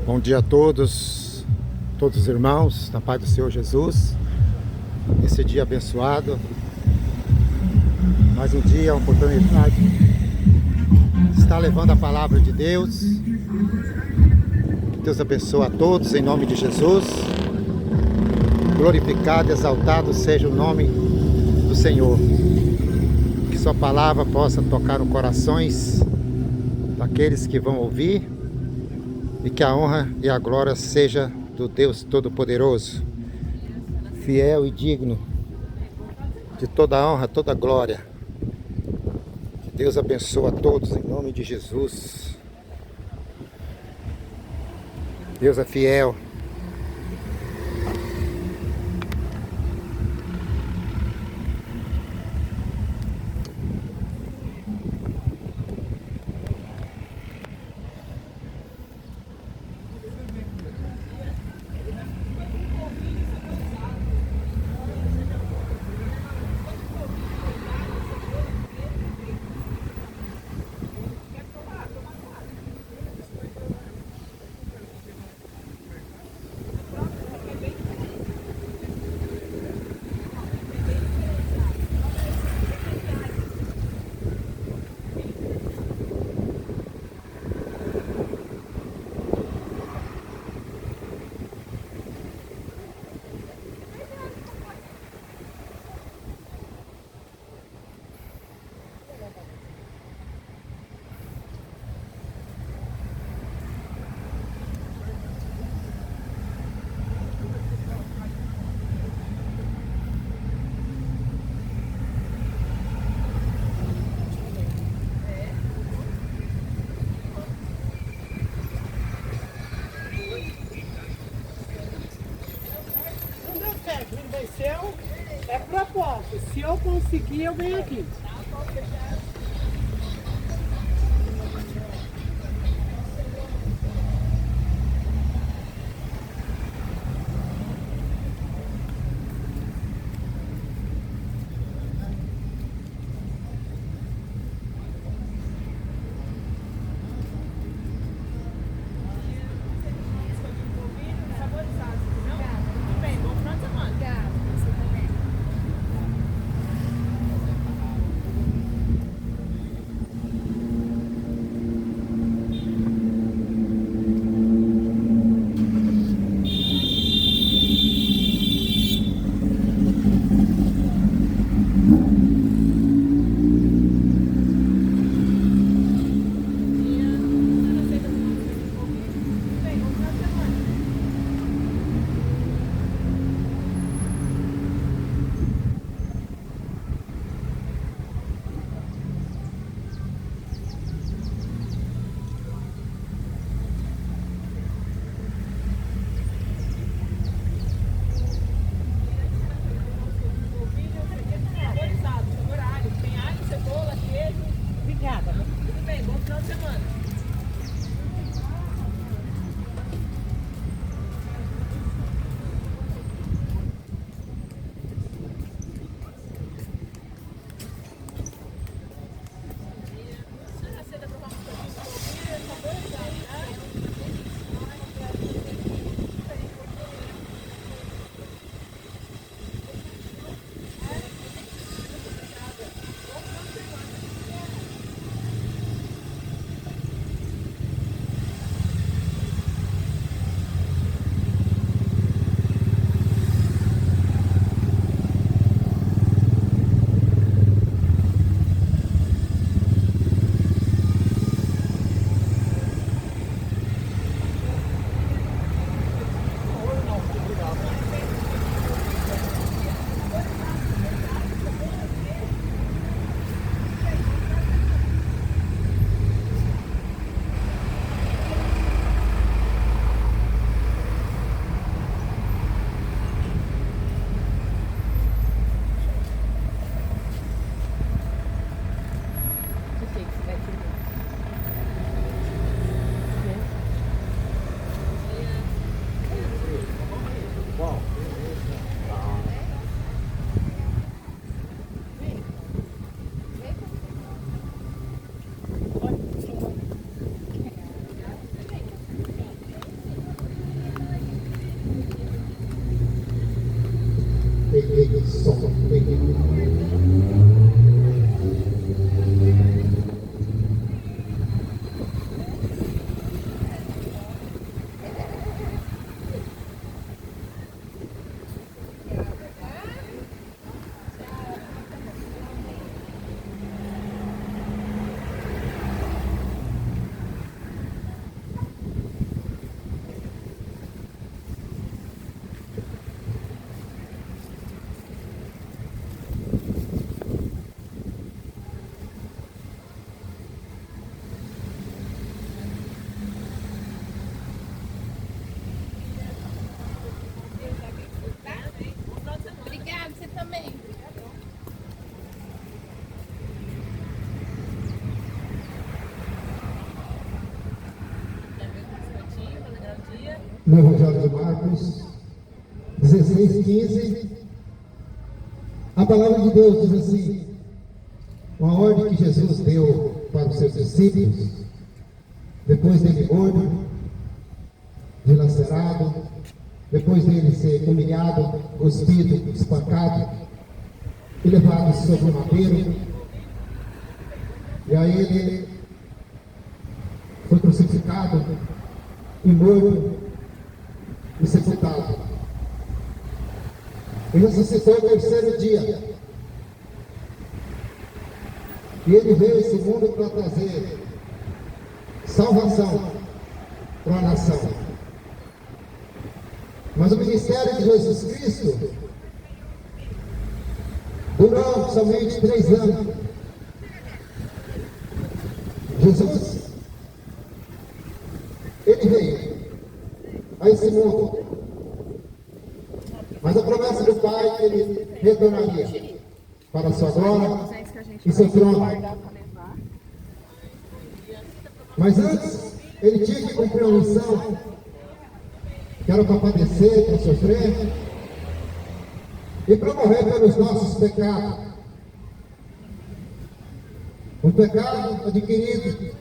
Bom dia a todos os irmãos, na paz do Senhor Jesus. Esse dia abençoado, mais um dia, uma oportunidade de estar levando a palavra de Deus. Que Deus abençoe a todos em nome de Jesus. Glorificado, exaltado seja o nome do Senhor. Que sua palavra possa tocar nos corações daqueles que vão ouvir. E que a honra e a glória seja do Deus Todo-Poderoso, fiel e digno de toda a honra, toda a glória. Que Deus abençoe a todos em nome de Jesus. Deus é fiel. Não venceu, é proposta. Se eu conseguir, eu venho aqui. no Evangelho de Marcos 16:15, a palavra de Deus diz assim, uma ordem que Jesus deu para os seus discípulos, depois dele morto, dilacerado, depois dele ser humilhado, cuspido, espancado e levado sobre o madeiro. E aí ele foi crucificado e morto e sepultado. E ressuscitou no terceiro dia. E ele veio a esse mundo para trazer salvação para a nação. Mas o ministério de Jesus Cristo durou somente 3 anos. Jesus, ele veio a esse mundo, mas a promessa do Pai é que ele retornaria para a sua glória e seu trono. Mas antes, ele tinha que cumprir uma missão, que era para padecer, para sofrer e para morrer pelos nossos pecados. Um pecado adquirido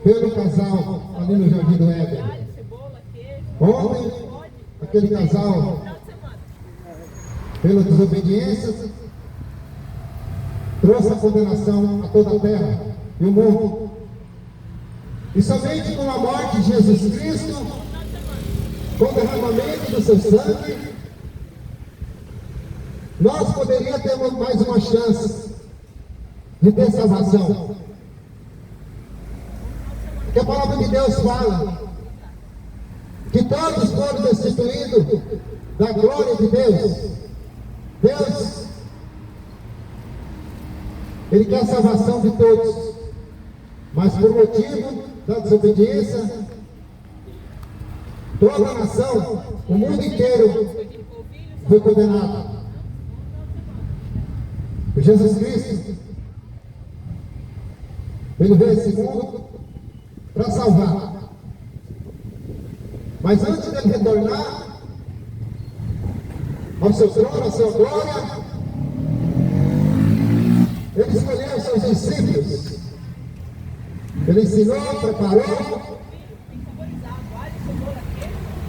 pelo casal ali no Jardim do Éden. Ontem, aquele casal, pela desobediência, trouxe a condenação a toda a terra e o mundo. E somente com a morte de Jesus Cristo, com o derramamento do seu sangue, nós poderíamos ter mais uma chance de ter salvação. Porque a palavra de Deus fala que todos foram destituídos da glória de Deus. Deus, Ele quer a salvação de todos, mas por motivo da desobediência, toda a nação, o mundo inteiro foi condenado. Jesus Cristo, Ele veio a esse mundo para salvar. Mas antes de ele retornar ao seu trono, à sua glória, ele escolheu os seus discípulos. Ele ensinou, preparou,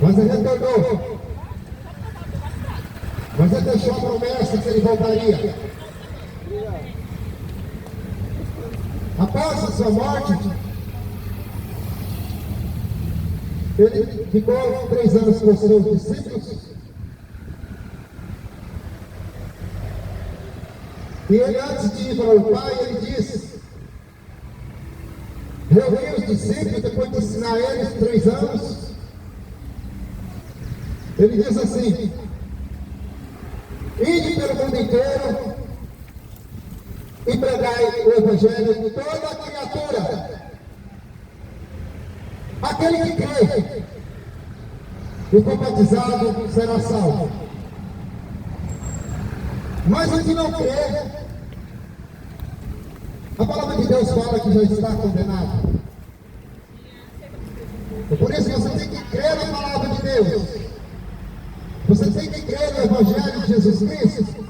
mas ele retornou. Mas ele deixou a promessa que ele voltaria. Após a sua morte, ele ficou 3 anos com os seus discípulos. E ele, antes de ir para o Pai, ele disse, reuniu os discípulos, depois de ensinar eles 3 anos, ele diz assim, ide pelo mundo inteiro e pregai o Evangelho de toda a criatura. Aquele que crê e for batizado será salvo. Mas o que não crê, a palavra de Deus fala que já está condenado. E por isso você tem que crer na palavra de Deus. Você tem que crer no Evangelho de Jesus Cristo.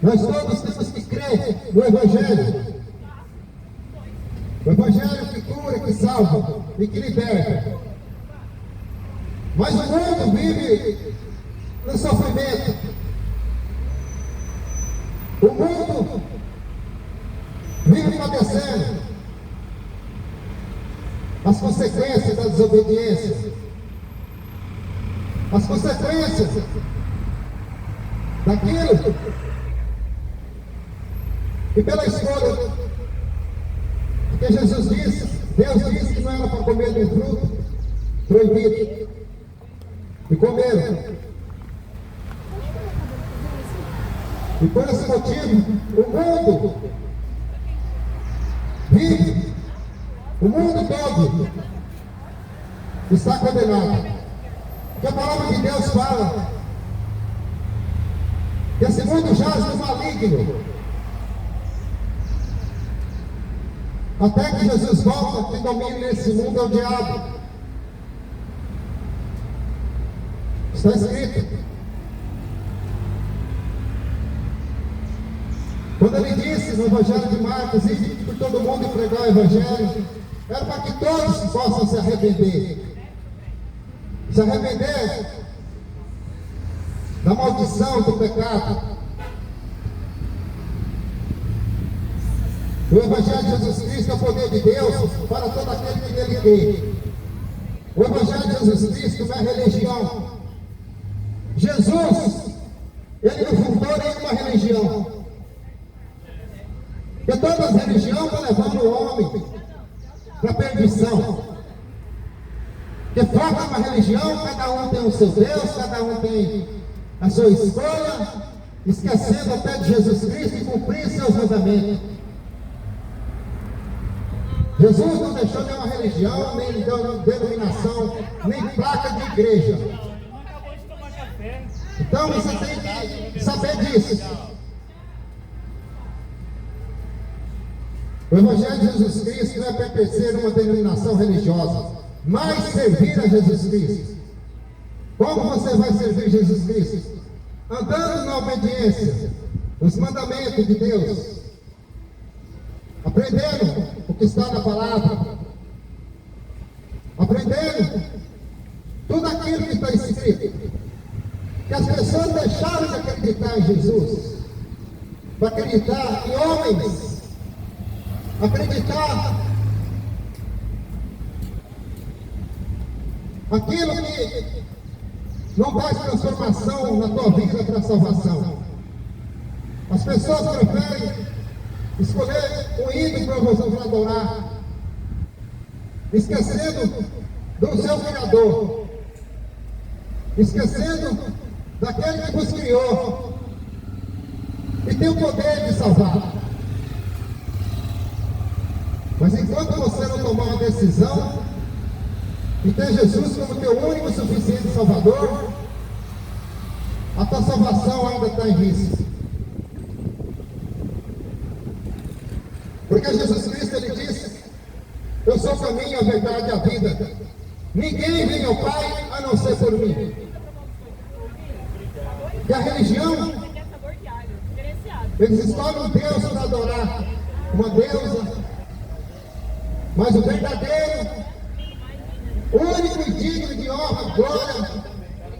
Nós todos temos que crer no Evangelho. O Evangelho que cura, que salva e que liberta. Mas o mundo vive no sofrimento. O mundo vive padecendo as consequências da desobediência, as consequências daquilo. E pela escolha, porque Jesus disse, Deus disse que não era para comer de fruto proibido. E comeram. E por esse motivo, o mundo vive, o mundo todo está condenado. Porque a palavra de Deus fala que esse mundo jaz no maligno. Até que Jesus volta, quem domina nesse mundo é o diabo. Está escrito. Quando ele disse no Evangelho de Marcos, ide por todo mundo e pregar o Evangelho, era para que todos possam se arrepender. Se arrepender da maldição do pecado. O Evangelho de Jesus Cristo é o poder de Deus para todo aquele que nele crê. O Evangelho de Jesus Cristo não é religião. Jesus, ele não fundou nenhuma religião. Porque todas as religiões estão levando o homem para a perdição. Porque foca uma religião, cada um tem o seu Deus, cada um tem a sua escolha, esquecendo até de Jesus Cristo e cumprir seus mandamentos. Jesus não deixou nenhuma religião, nem denominação, nem placa de igreja. Então você tem que saber disso. O Evangelho de Jesus Cristo não é pertencer a uma denominação religiosa, mas servir a Jesus Cristo. Como você vai servir Jesus Cristo? Andando na obediência, nos mandamentos de Deus, aprendendo o que está na palavra, aprendendo tudo aquilo que está escrito. Que as pessoas deixaram de acreditar em Jesus, para acreditar em homens, acreditar aquilo que não faz transformação na tua vida para a salvação. As pessoas preferem escolher um ídolo para adorar, esquecendo do seu Criador, esquecendo daquele que vos criou e tem o poder de salvar. Mas enquanto você não tomar uma decisão e ter Jesus como teu único e suficiente Salvador, a tua salvação ainda está em risco. Porque Jesus Cristo, ele disse: eu sou o caminho, a verdade e a vida. Ninguém vem ao Pai a não ser por mim. E a religião, eles escolhem um Deus para adorar, uma deusa, mas o verdadeiro, o único e digno de honra, glória,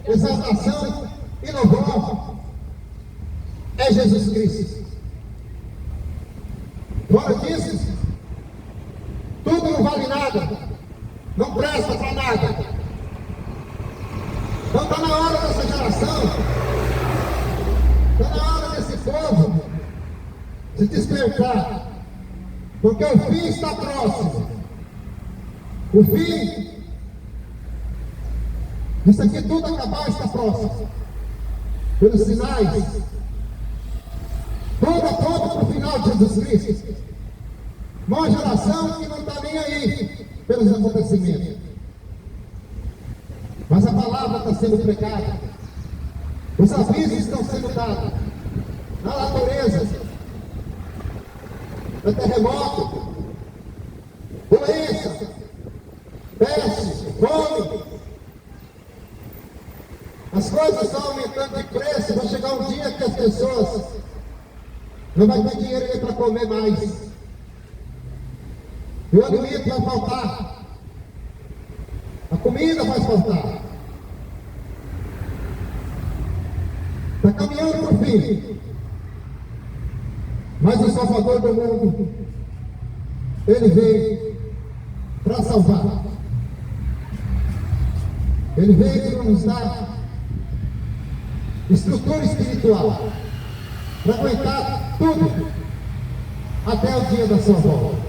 exaltação e louvor é Jesus Cristo. Fora disso, tudo não vale nada, não presta para nada. Então está na hora dessa geração, está na hora desse povo se despertar, porque o fim está próximo. O fim, isso aqui tudo acabar está próximo. Pelos sinais, tudo aponta para o final de Jesus Cristo. Uma geração que não está nem aí pelos acontecimentos. Mas a palavra está sendo pregada. Os avisos estão sendo dados. Na natureza, no terremoto, doença, peste, fome. As coisas estão aumentando de preço. Vai chegar um dia que as pessoas não vão ter dinheiro nem para comer mais. E o alimento vai faltar. A comida vai faltar. Está caminhando para o fim. Mas o Salvador do mundo, ele veio para salvar. Ele veio para nos dar estrutura espiritual para aguentar tudo até o dia da sua volta.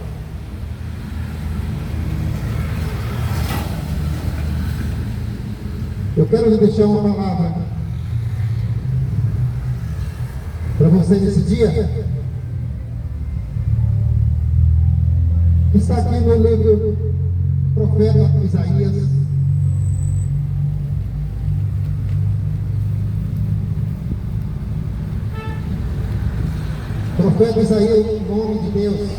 Eu quero lhe deixar uma palavra para você nesse dia. Está aqui no livro do profeta Isaías. Profeta Isaías, em nome de Deus.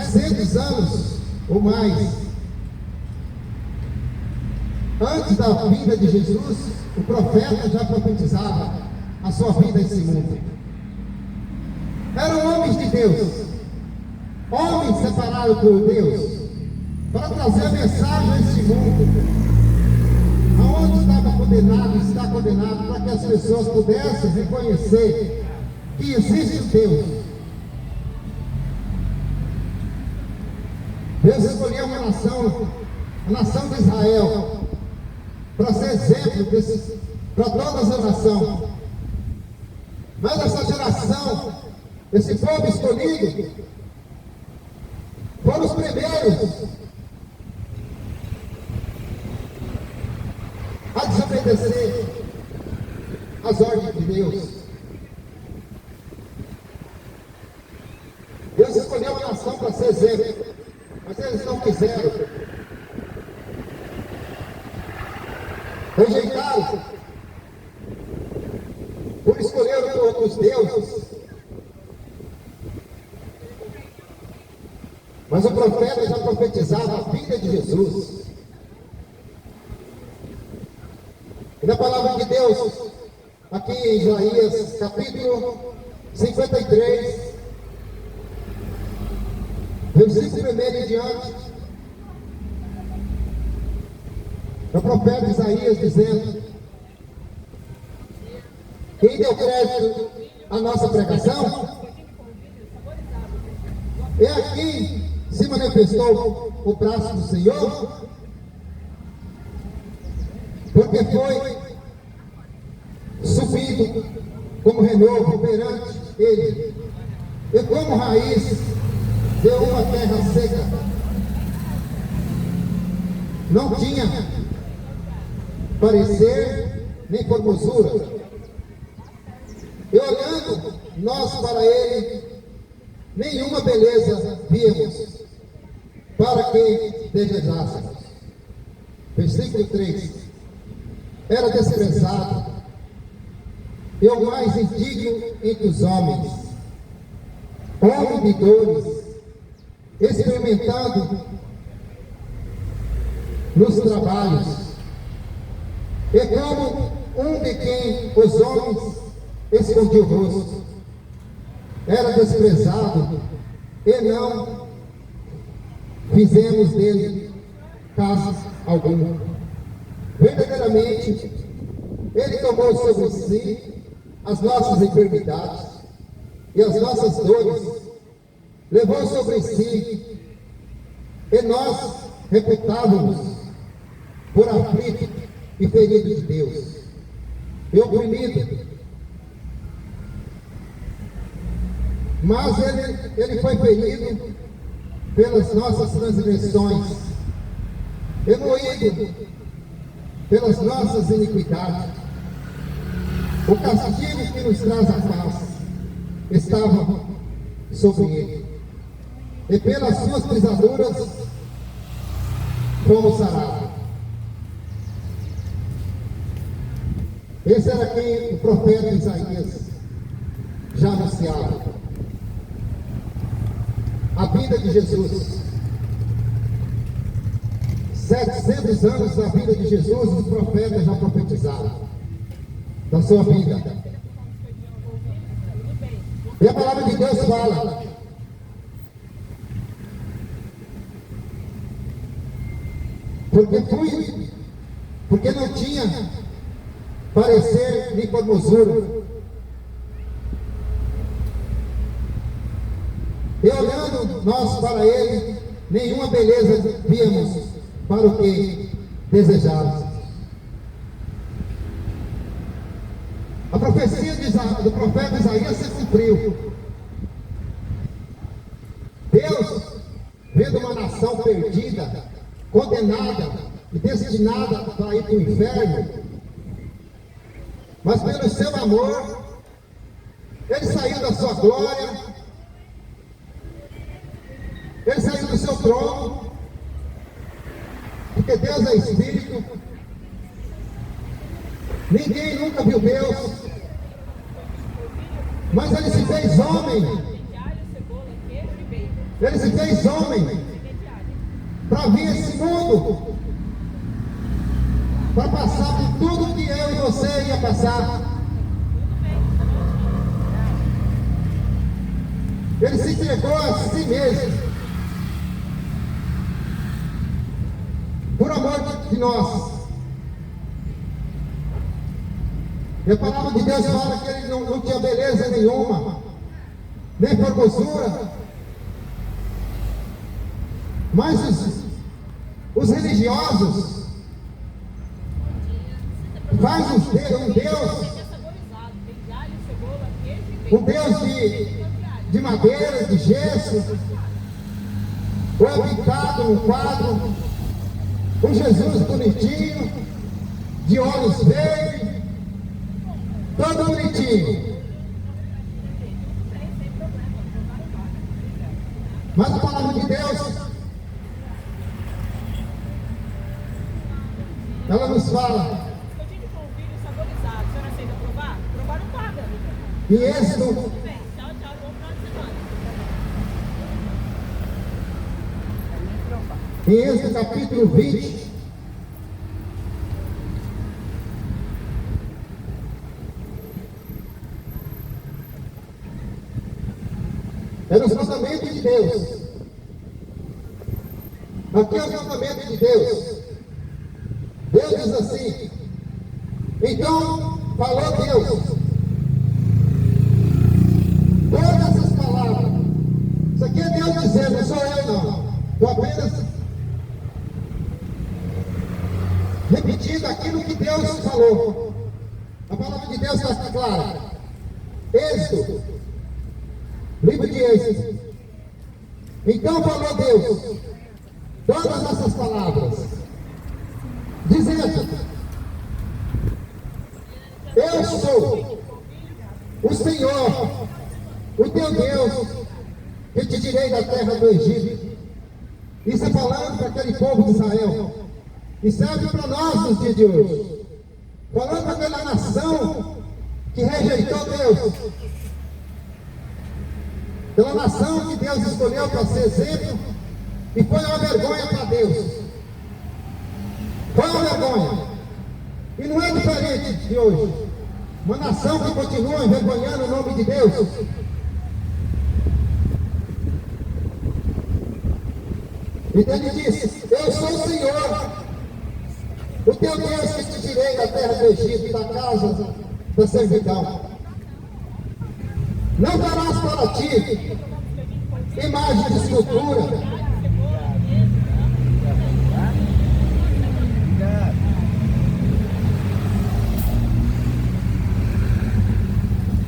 700 anos ou mais antes da vinda de Jesus, o profeta já profetizava a sua vida nesse mundo. Eram homens de Deus, homens separados por Deus, para trazer a mensagem a esse mundo, aonde estava condenado, está condenado, para que as pessoas pudessem reconhecer que existe um Deus. Deus escolheu uma nação, a nação de Israel, para ser exemplo para toda a geração. Mas essa geração, esse povo escolhido, foram os primeiros a desobedecer as ordens de Deus. Deus escolheu a nação para ser exemplo, mas eles não quiseram. Rejeitaram, por escolher outros deuses. Mas o profeta já profetizava a vinda de Jesus. E na palavra de Deus, aqui em Isaías, capítulo 53, versículo 1 em diante, o profeta Isaías dizendo: quem deu crédito à nossa pregação? É aqui se manifestou o braço do Senhor, porque foi subido como renovo perante ele, e como raiz de uma terra seca. Não tinha parecer nem formosura, e olhando nós para ele, nenhuma beleza víamos, para que desejássemos. Versículo 3: era desprezado, e o mais indigno entre os homens, homem de dores, experimentado nos trabalhos, e como um de quem os homens escondiam o rosto. Era desprezado, e não fizemos dele caso algum. Verdadeiramente, ele tomou sobre si as nossas enfermidades e as nossas dores, levou sobre si, e nós reputávamos por aflito e ferido de Deus, e oprimido. Mas ele foi ferido pelas nossas transgressões, e moído pelas nossas iniquidades. O castigo que nos traz a paz estava sobre ele, e pelas suas pisaduras fomos sarados. Esse era quem o profeta Isaías já anunciava: a vida de Jesus. 700 anos da vida de Jesus, os profetas já profetizaram da sua vida. E a palavra de Deus fala: porque não tinha parecer nem formosura, e olhando nós para ele, nenhuma beleza víamos para o que desejávamos. A profecia do profeta Isaías se cumpriu. Deus, vendo uma nação perdida, condenada e destinada para ir para o inferno, mas pelo seu amor, ele saiu da sua glória, ele saiu do seu trono, porque Deus é Espírito. Ninguém nunca viu Deus, mas ele se fez homem Ele se fez homem para vir a esse mundo, para passar por tudo que eu e você ia passar. Ele se entregou a si mesmo, por amor de nós. E a palavra de Deus fala que ele não tinha beleza nenhuma, nem formosura. Mas os religiosos fazem um Deus de madeira, de gesso, ou é pintado no quadro, um Jesus bonitinho, de olhos verdes, todo bonitinho. Mas a palavra de Deus, ela nos fala. E Êxodo, em Êxodo capítulo 20, era os mandamentos de Deus. Aqui é os mandamentos de Deus. Deus diz assim. Então falou Deus todas essas palavras. Isso aqui é Deus dizendo, não sou eu não. Estou apenas repetindo aquilo que Deus falou. A palavra de Deus está clara. Êxodo, livro de Êxodo. Então falou Deus todas essas palavras, dizendo: eu sou o Senhor, o teu Deus, que te tirei da terra do Egito. Isso é falando para aquele povo de Israel, e serve para nós nos dias de hoje, falando para aquela nação que rejeitou Deus, pela nação que Deus escolheu para ser exemplo, e foi uma vergonha para Deus. Foi uma vergonha. E não é diferente de hoje. Uma nação que continua envergonhando o nome de Deus. Então ele disse: eu sou o Senhor, o teu Deus, que te tirei da terra do Egito, da casa da servidão. Não darás para ti imagem de escultura,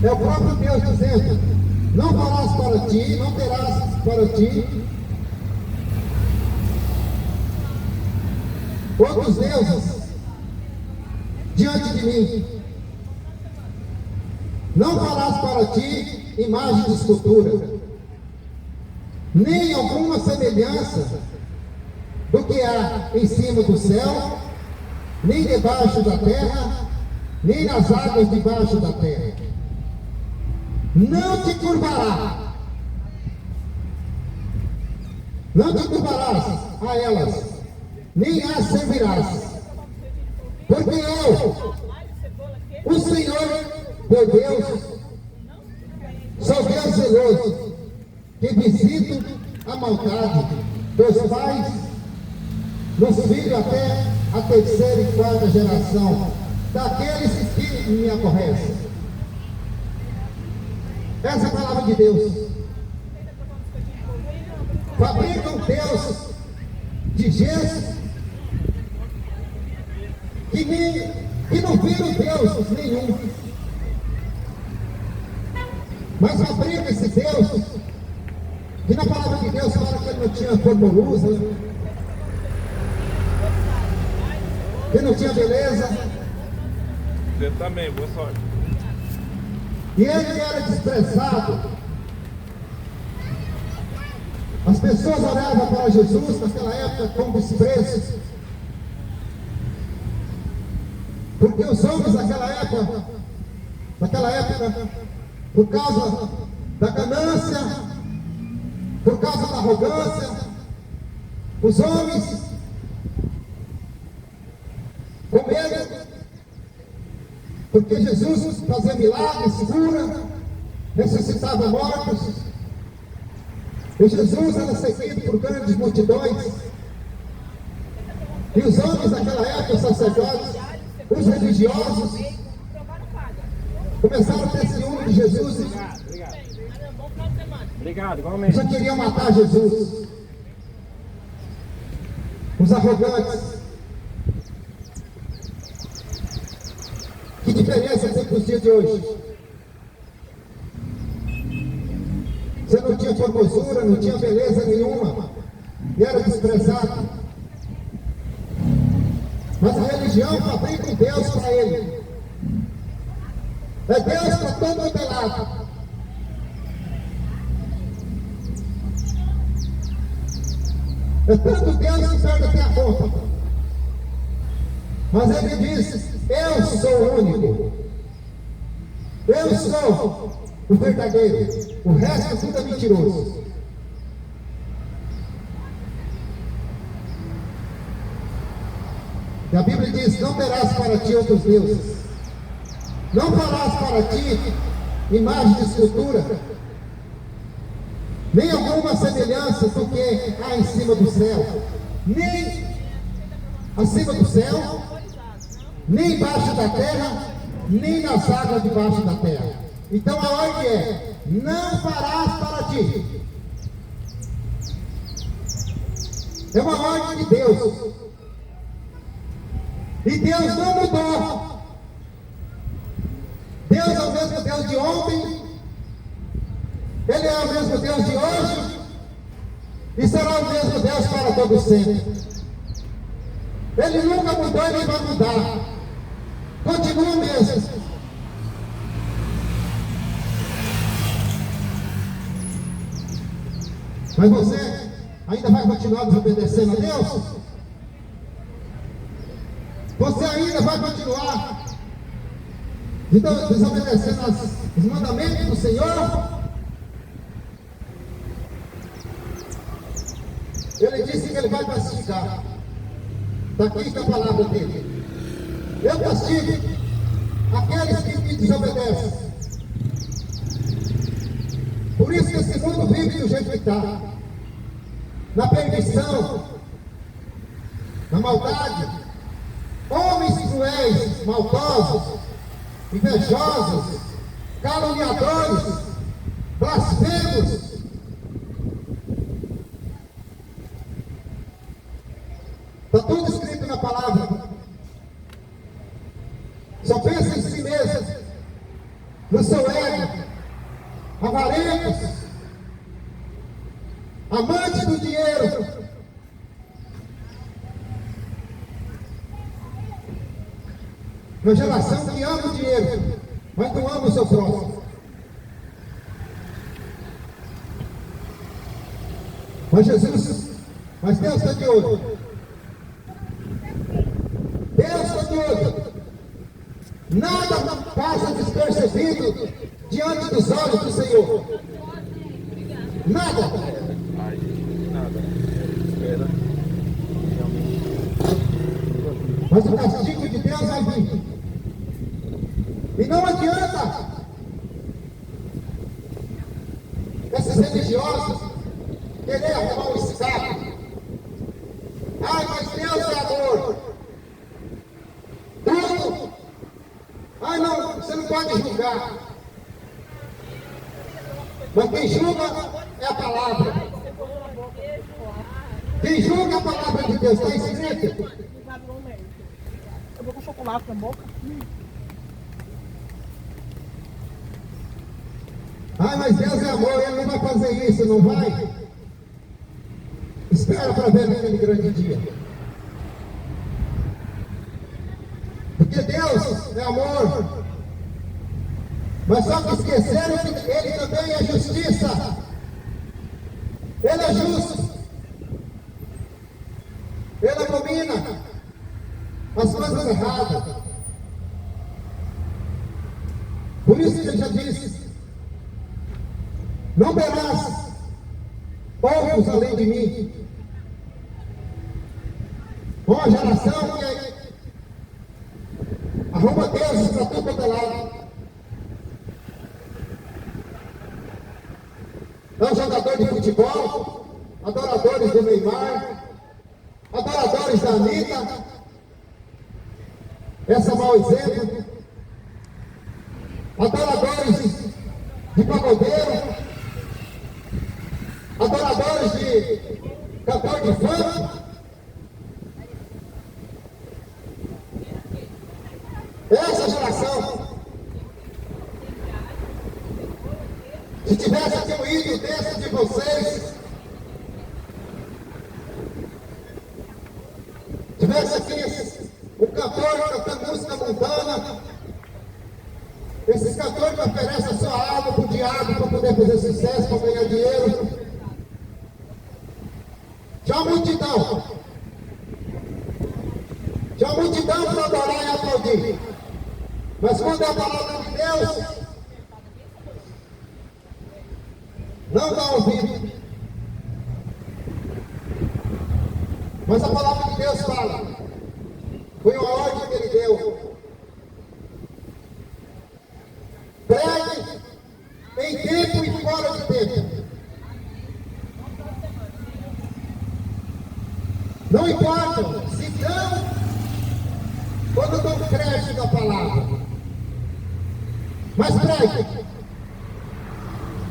é o próprio Deus dizendo: não farás para ti, não terás para ti outros deuses diante de mim. Não farás para ti imagem de escultura, nem alguma semelhança do que há em cima do céu, nem debaixo da terra, nem nas águas debaixo da terra. Não te curvará, não te curvarás a elas, nem as servirás, porque eu, o Senhor teu Deus, sou Deus zeloso, que visito a maldade dos pais nos filhos até a terceira e quarta geração daqueles que me aborrecem. Essa é a palavra de Deus. Fabrica um Deus de gesso que não vira Deus nenhum, mas fabrica esse Deus que na palavra de Deus fala que ele não tinha formosura, que não tinha beleza. Você também, boa sorte. E ele era desprezado. As pessoas olhavam para Jesus naquela época com desprezo, porque os homens daquela época, por causa da ganância, por causa da arrogância, os homens com medo, porque Jesus fazia milagres, cura, ressuscitava mortos, e Jesus era seguido por grandes multidões, e os homens daquela época, os sacerdotes, os religiosos, começaram a ter ciúme de Jesus. Obrigado, igualmente. Já queriam matar Jesus. Os arrogantes. Que diferença tem para os dias de hoje? Você não tinha formosura, não tinha beleza nenhuma, e era desprezado. Mas a religião fabrica um Deus para ele. É Deus para todo lado. É tanto Deus que perde até a conta. Mas ele diz: eu sou o único. Eu sou o verdadeiro. O resto tudo é mentiroso. E a Bíblia diz: não terás para ti outros deuses. Não farás para ti imagem de escultura, nem alguma semelhança do que há em cima do céu, nem acima do céu, nem embaixo da terra, nem nas águas debaixo da terra. Então a ordem é: não farás para ti. É uma ordem de Deus. E Deus não mudou. Deus é o mesmo Deus de ontem, Ele é o mesmo Deus de hoje, e será o mesmo Deus para todo sempre. Ele nunca mudou e nem vai mudar. Continua o mesmo. Mas você ainda vai continuar desobedecendo a Deus? Você ainda vai continuar desobedecendo os mandamentos do Senhor? Ele disse que Ele vai castigar. Está aqui a palavra dele. Eu castigo aqueles que me desobedecem. Por isso que esse mundo vive do jeito que está. Na perdição, na maldade. Homens cruéis, maldosos, invejosos, caluniadores, blasfemos. Está tudo escrito na palavra. Só pensa em si mesmo, no seu ego, avarentos, amantes do dinheiro. Uma geração que ama o dinheiro, mas não ama o seu próximo. Mas Deus está de olho. Deus está de olho. Nada passa despercebido diante dos olhos do Senhor. Nada. Mas o castigo de Deus vai vir. E não adianta esses religiosos querer arrumar um escape. Ai, mas Deus é amor. Tudo. Ai, não, você não pode julgar. Mas quem julga é a palavra. Quem julga a palavra de Deus está escrito. Eu vou com chocolate na boca. Ai, mas Deus é amor, Ele não vai fazer isso, não vai? Espera para ver aquele grande dia. Porque Deus é amor. Mas só que esqueceram que Ele também é justiça. Ele é justo. Ele abomina as coisas erradas. Por isso que Ele já disse: não verás poucos além de mim. Uma geração que arruma deuses para tudo quanto é lado. É um jogador de futebol, adoradores do Neymar, adoradores da Anitta, essa é um mau exemplo, adoradores de pagodeiro, adoradores de cantor de funk. Essa geração, se tivesse aqui um ídolo desse de vocês, tivesse aqui um cantor cantando música mundana, esses cantores que oferecem a sua alma para o diabo para poder fazer sucesso, para ganhar dinheiro. Tinha uma multidão. Tinha uma multidão para adorar e aplaudir. Mas quando é a palavra de Deus, não dá ouvido. Mas a palavra de Deus fala. Foi uma ordem que ele deu. Pregue em tempo e fora de tempo. Não importa se dão ou não dão crédito à palavra. Mas pregue.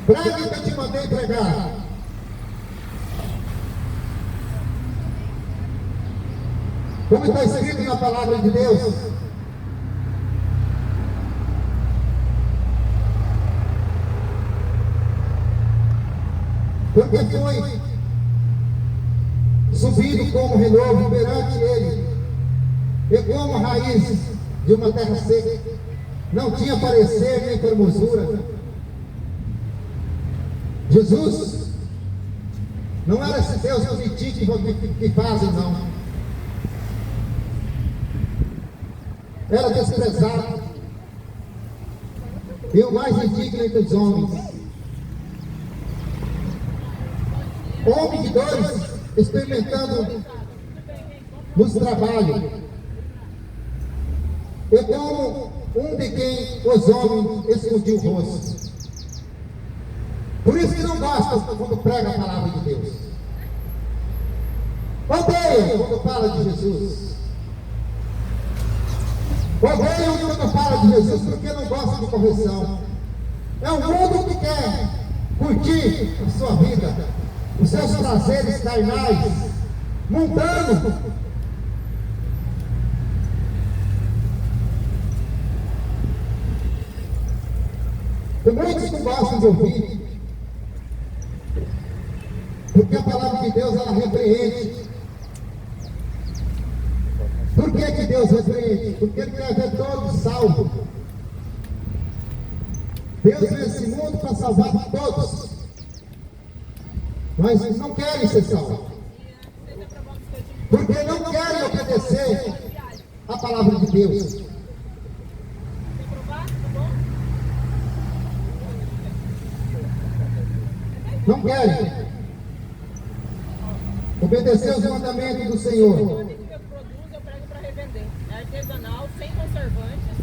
Pregue que eu te mandei pregar. Como está escrito na palavra de Deus. Porque foi subido como renovo perante ele, e como raiz de uma terra seca, não tinha parecer nem formosura. Jesus não era esse Deus bonitinho que fazem, não. Era desprezado e o mais indigno entre os homens. Homem de dores, experimentando nos trabalhos, e como um de quem os homens escondiam o rosto. Por isso que não gosta quando prega a palavra de Deus. Odeia quando fala de Jesus. Odeiam quando fala de Jesus porque não gosta de correção. É um mundo que quer curtir a sua vida, os seus prazeres carnais, mundano. E muitos não gostam de ouvir, porque a palavra de Deus ela repreende. Por que Deus repreende? Porque Ele quer ver todos salvos. Deus veio esse mundo para salvar todos, mas não querem ser salvos, porque não querem obedecer a palavra de Deus. Não querem obedecer os mandamentos do Senhor. Artesanal, sem conservantes.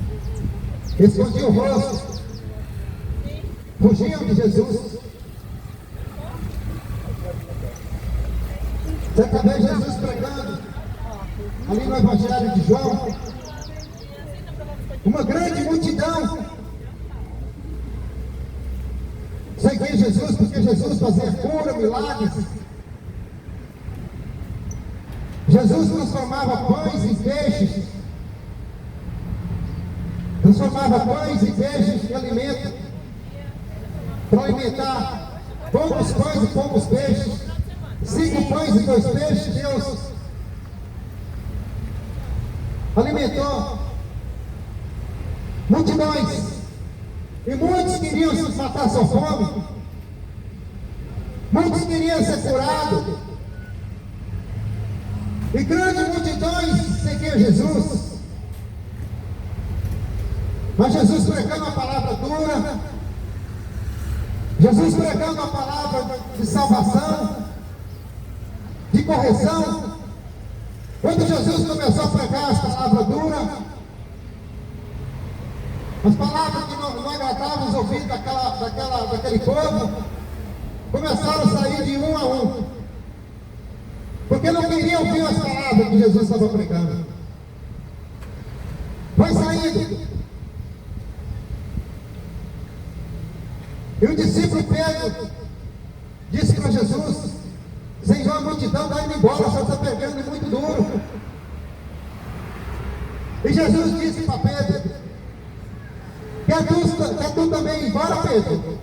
Escondiam o rosto, fugiam de Jesus. Certa vez Jesus pregando ali no Evangelho de João, uma grande multidão seguia Jesus porque Jesus fazia cura, milagres. Jesus transformava pães em peixes. Transformava pães e peixes em alimento, para alimentar poucos pães e poucos peixes. 5 pães e 2 peixes, Deus alimentou multidões. E muitos queriam matar sua fome, muitos queriam ser curados, e grandes multidões seguiam Jesus. Mas Jesus pregando a palavra dura, Jesus pregando a palavra de salvação, correção. Quando Jesus começou a pregar as palavras duras, as palavras que não agradavam os ouvidos daquele povo, começaram a sair de um a um, porque não queriam ouvir as palavras que Jesus estava pregando. Foi saindo. E o discípulo Pedro disse para Jesus: Senhor, a multidão está indo embora, só está pegando muito duro. E Jesus disse para Pedro: quer tu também ir embora, Pedro?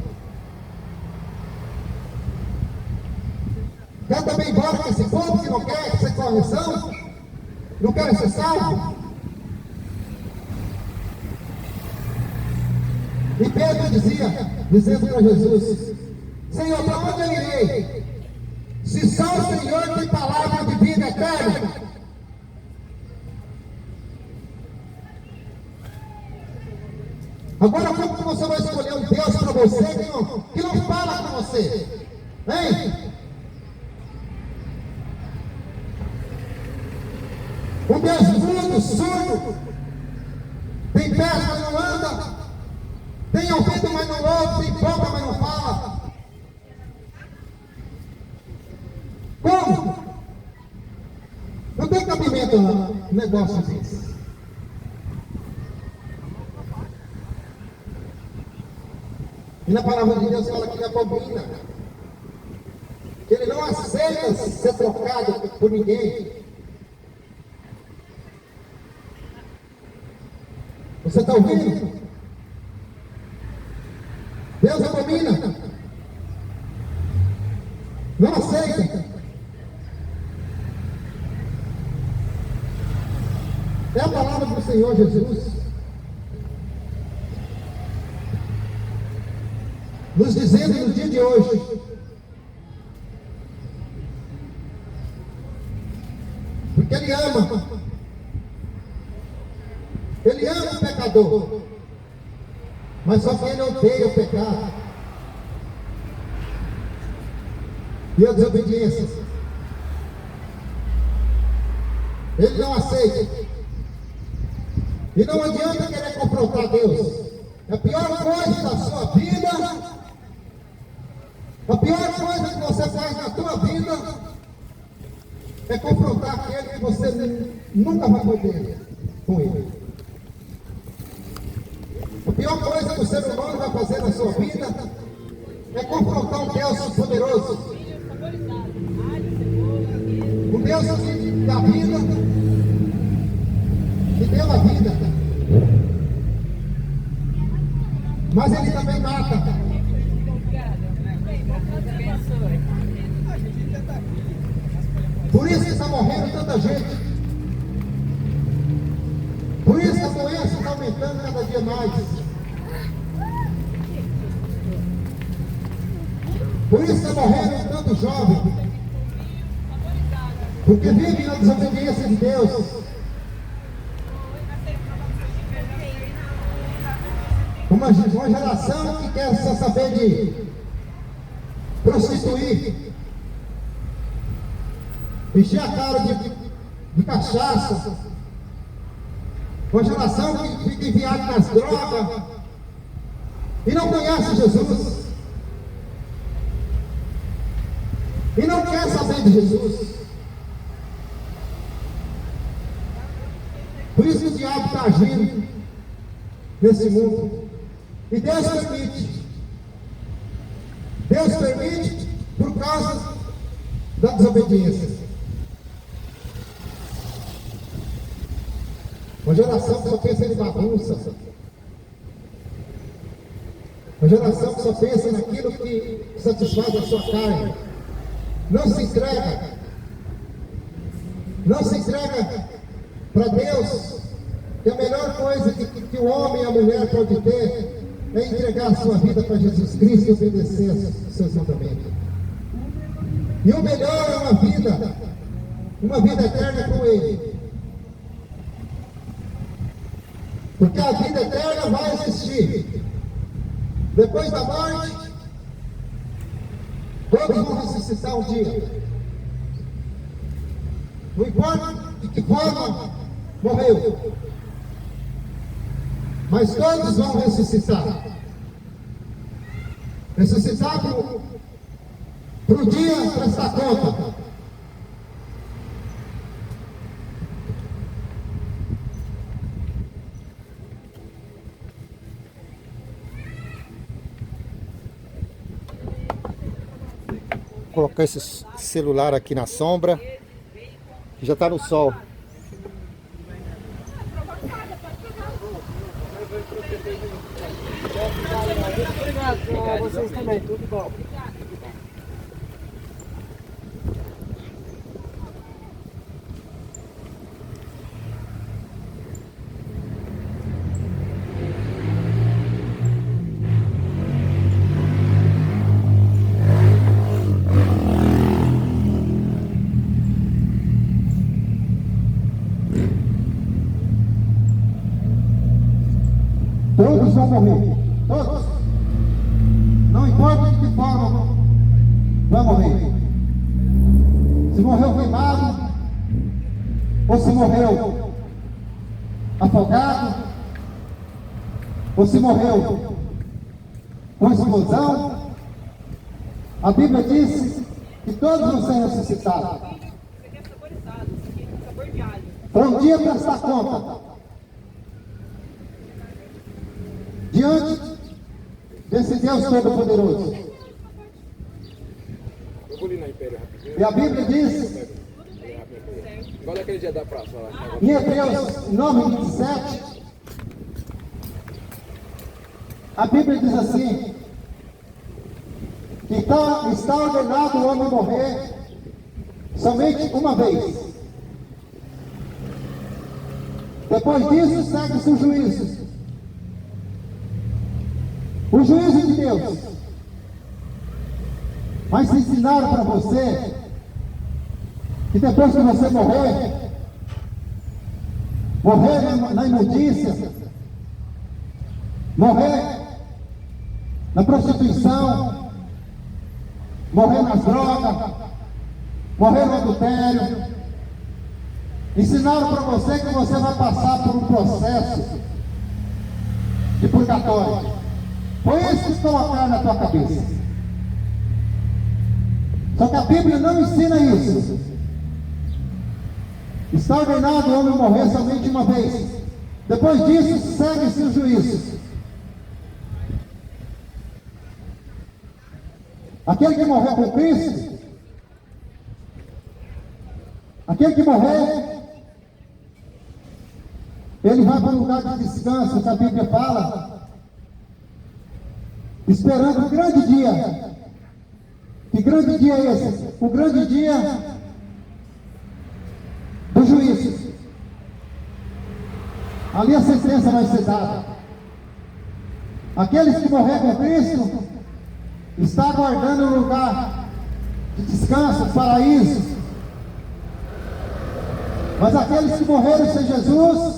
Quer também ir embora com esse povo que não quer ser correção? Não quer ser salvo? E Pedro dizendo para Jesus: Senhor, para onde eu irei? Se só o Senhor tem palavra de vida eterna. Agora, como que você vai escolher um Deus para você que não fala com você? Hein? Um Deus mudo, surdo, tem perna, mas não anda, tem ouvido, mas não ouve, tem boca, mas não fala. Como? Não tem cabimento um negócio desse. E na palavra de Deus fala que ele abomina, que ele não aceita ser trocado por ninguém. Você está ouvindo? Deus abomina, não aceita. É a palavra do Senhor Jesus nos dizendo no dia de hoje: porque Ele ama o pecador, mas só que Ele odeia o pecado e a desobediência. Ele não aceita. E não adianta querer confrontar Deus. A pior coisa da sua vida, a pior coisa que você faz na sua vida é confrontar aquele que você nunca vai poder com ele. A pior coisa que o ser humano vai fazer na sua vida é confrontar um Deus poderoso, o Deus que dá vida, que deu a vida, mas Ele também mata. Por isso que está morrendo tanta gente. Por isso que a doença está aumentando cada dia mais. Por isso está morrendo tanto jovem. Porque vivem na desobediência de Deus. Uma geração que quer só saber de prostituir, encher a cara de cachaça. Uma geração que fica enviada nas drogas e não conhece Jesus. E não quer saber de Jesus. Por isso que o diabo está agindo nesse mundo. E Deus permite. Deus permite por causa da desobediência. Uma geração que só pensa em bagunça. Uma geração que só pensa naquilo que satisfaz a sua carne. Não se entrega. Não se entrega para Deus. Que a melhor coisa que o homem e a mulher podem ter é entregar a sua vida para Jesus Cristo e obedecer aos seus mandamentos. E o melhor é uma vida eterna com Ele. Porque a vida eterna vai existir. Depois da morte, todos vão ressuscitar um dia. Não importa de que forma morreu, mas todos vão ressuscitar. Ressuscitar para o dia prestar conta. Vou colocar esse celular aqui na sombra, que já está no sol. Obrigado a vocês também, tudo bom. Todos vão morrer. Todos. Não importa de que forma vai morrer. Se morreu queimado, ou se morreu afogado, ou se morreu com explosão, a Bíblia diz que todos vão ser ressuscitados. Isso aqui é saborizado, isso aqui é sabor de alho. Para um dia prestar conta diante desse Deus Todo-Poderoso. Eu vou ali na Império rapidinho. E a Bíblia diz, Igual daquele dia da praça lá. em Hebreus 9:27, a Bíblia diz assim, que está ordenado o homem morrer somente uma vez. Depois disso, segue-se o juízo. O juízo de Deus. Mas se ensinaram para você que depois que você morrer na imundícia, morrer na prostituição, morrer nas drogas, morrer no adultério, ensinaram para você que você vai passar por um processo de purgatório. Foi isso que colocaram na tua cabeça. Só que a Bíblia não ensina isso. Está ordenado o homem morrer somente uma vez. Depois disso, segue-se o juízo. Aquele que morreu com Cristo, aquele que morrer, ele vai para um lugar de descanso, que a Bíblia fala, esperando o grande dia. Que grande dia é esse? O grande dia do juízo. Ali a sentença vai ser dada. Aqueles que morreram com Cristo estão aguardando um lugar de descanso, paraíso. Mas aqueles que morreram sem Jesus,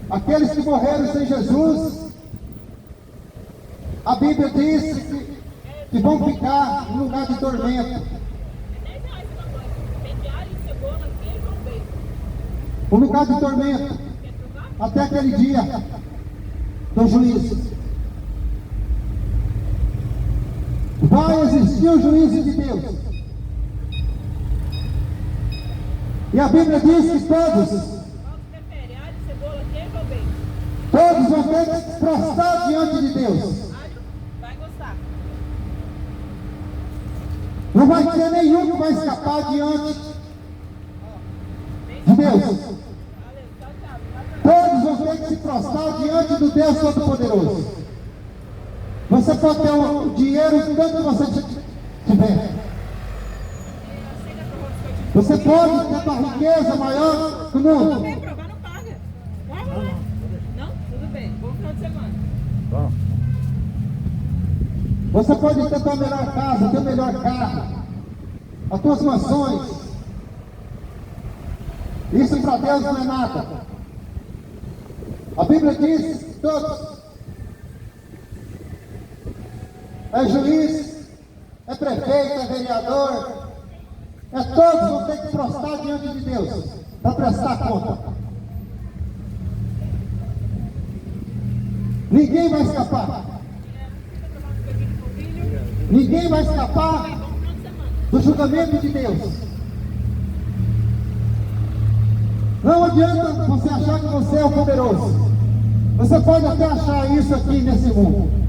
aqueles que morreram sem Jesus, a Bíblia diz que vão ficar em lugar de tormento. R$10 uma coisa. Tem de alho, cebola, queijo ou bacon? Um lugar de tormento. Quer provar? Até aquele dia do juízo. Vai existir o juízo de Deus. E a Bíblia diz que todos, Qual que prefere? Alho, cebola, queijo ou bacon? todos vão ter que se prostrar diante de Deus. Alho, vai gostar. Não vai ter nenhum que vai escapar diante de Deus. Valeu, tchau, tchau. Todos vão ter que se prostrar diante do Deus Todo-Poderoso. Você pode ter o dinheiro tanto que você tiver. Você pode ter a riqueza maior do mundo. Quer provar, não paga. Vai lá. Não? Tudo bem. Bom final de semana. Você pode ter a tua melhor casa, o teu melhor carro, as tuas mansões. Isso para Deus não é nada. A Bíblia diz que todos é juiz, é prefeito, é vereador, todos vão ter que prostrar diante de Deus para prestar conta. Ninguém vai escapar. Ninguém vai escapar do julgamento de Deus. Não adianta você achar que você é o poderoso. Você pode até achar isso aqui nesse mundo.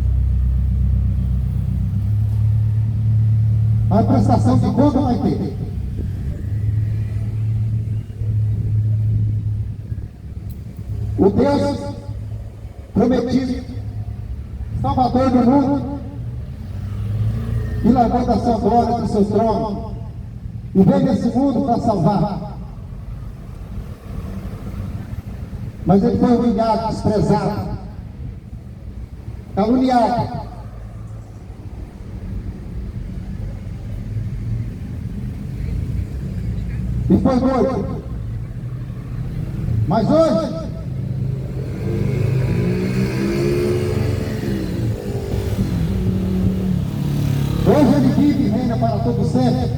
A prestação de conta vai ter. O Deus prometido, Salvador do mundo, e largou da sua glória, do seu trono, e veio nesse mundo para salvar. Mas ele foi humilhado, desprezado, caluniado. E foi morto. Mas hoje, ele vive e reina para todo sempre.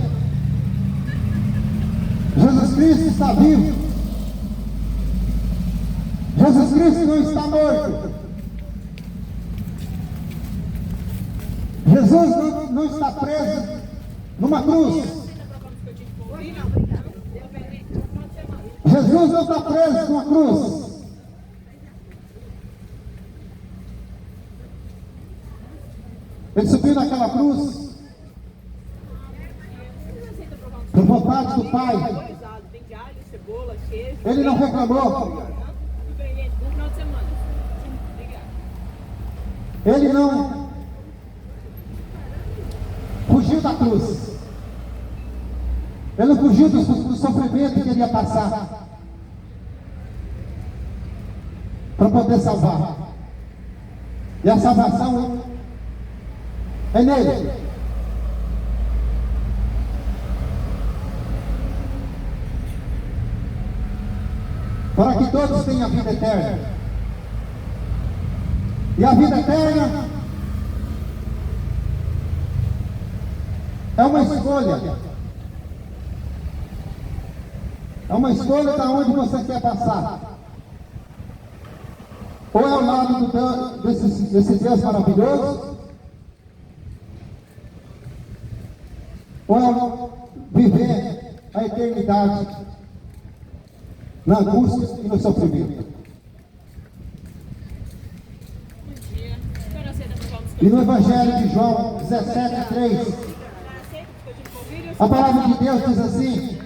Jesus Cristo está vivo. Jesus Cristo não está morto. Jesus não está preso numa cruz. Jesus não está preso numa cruz. Ele subiu naquela cruz por vontade do Pai. Ele não reclamou. Ele não fugiu da cruz. Ele não fugiu do sofrimento que ele ia passar para poder salvar. E a salvação é nele. Para que todos tenham a vida eterna. E a vida eterna é uma escolha. É uma escolha para onde você quer passar. Ou é ao lado desse Deus maravilhoso, ou é viver a eternidade na angústia e no sofrimento. E no Evangelho de João 17:3, a palavra de Deus diz assim: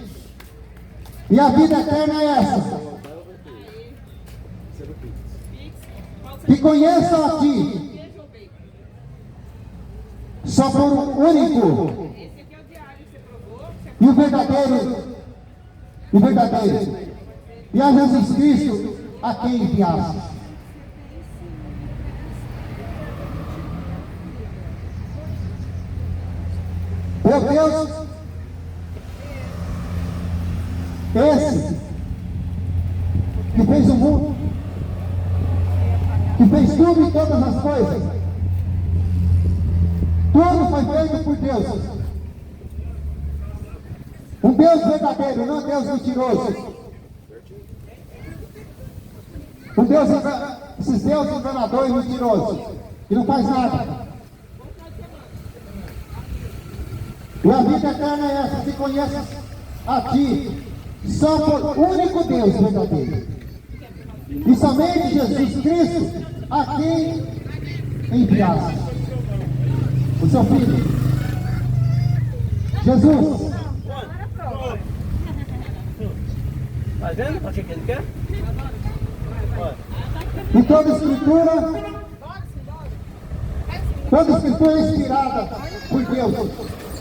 e a vida eterna é essa, que conheçam a Ti, só por um único e o verdadeiro, e a Jesus Cristo a quem enviaste. Meu Deus, esse que fez o mundo, que fez tudo e todas as coisas, tudo foi feito por Deus. Um Deus verdadeiro, não um Deus mentiroso. Um Deus, esses deuses enganadores e mentirosos, que não faz nada. E a vida eterna é essa, que conhece a Ti, só por único Deus verdadeiro. E somente Jesus Cristo, a quem enviaste. O seu Filho. Jesus. Tá vendo o que ele quer? E toda escritura é inspirada por Deus.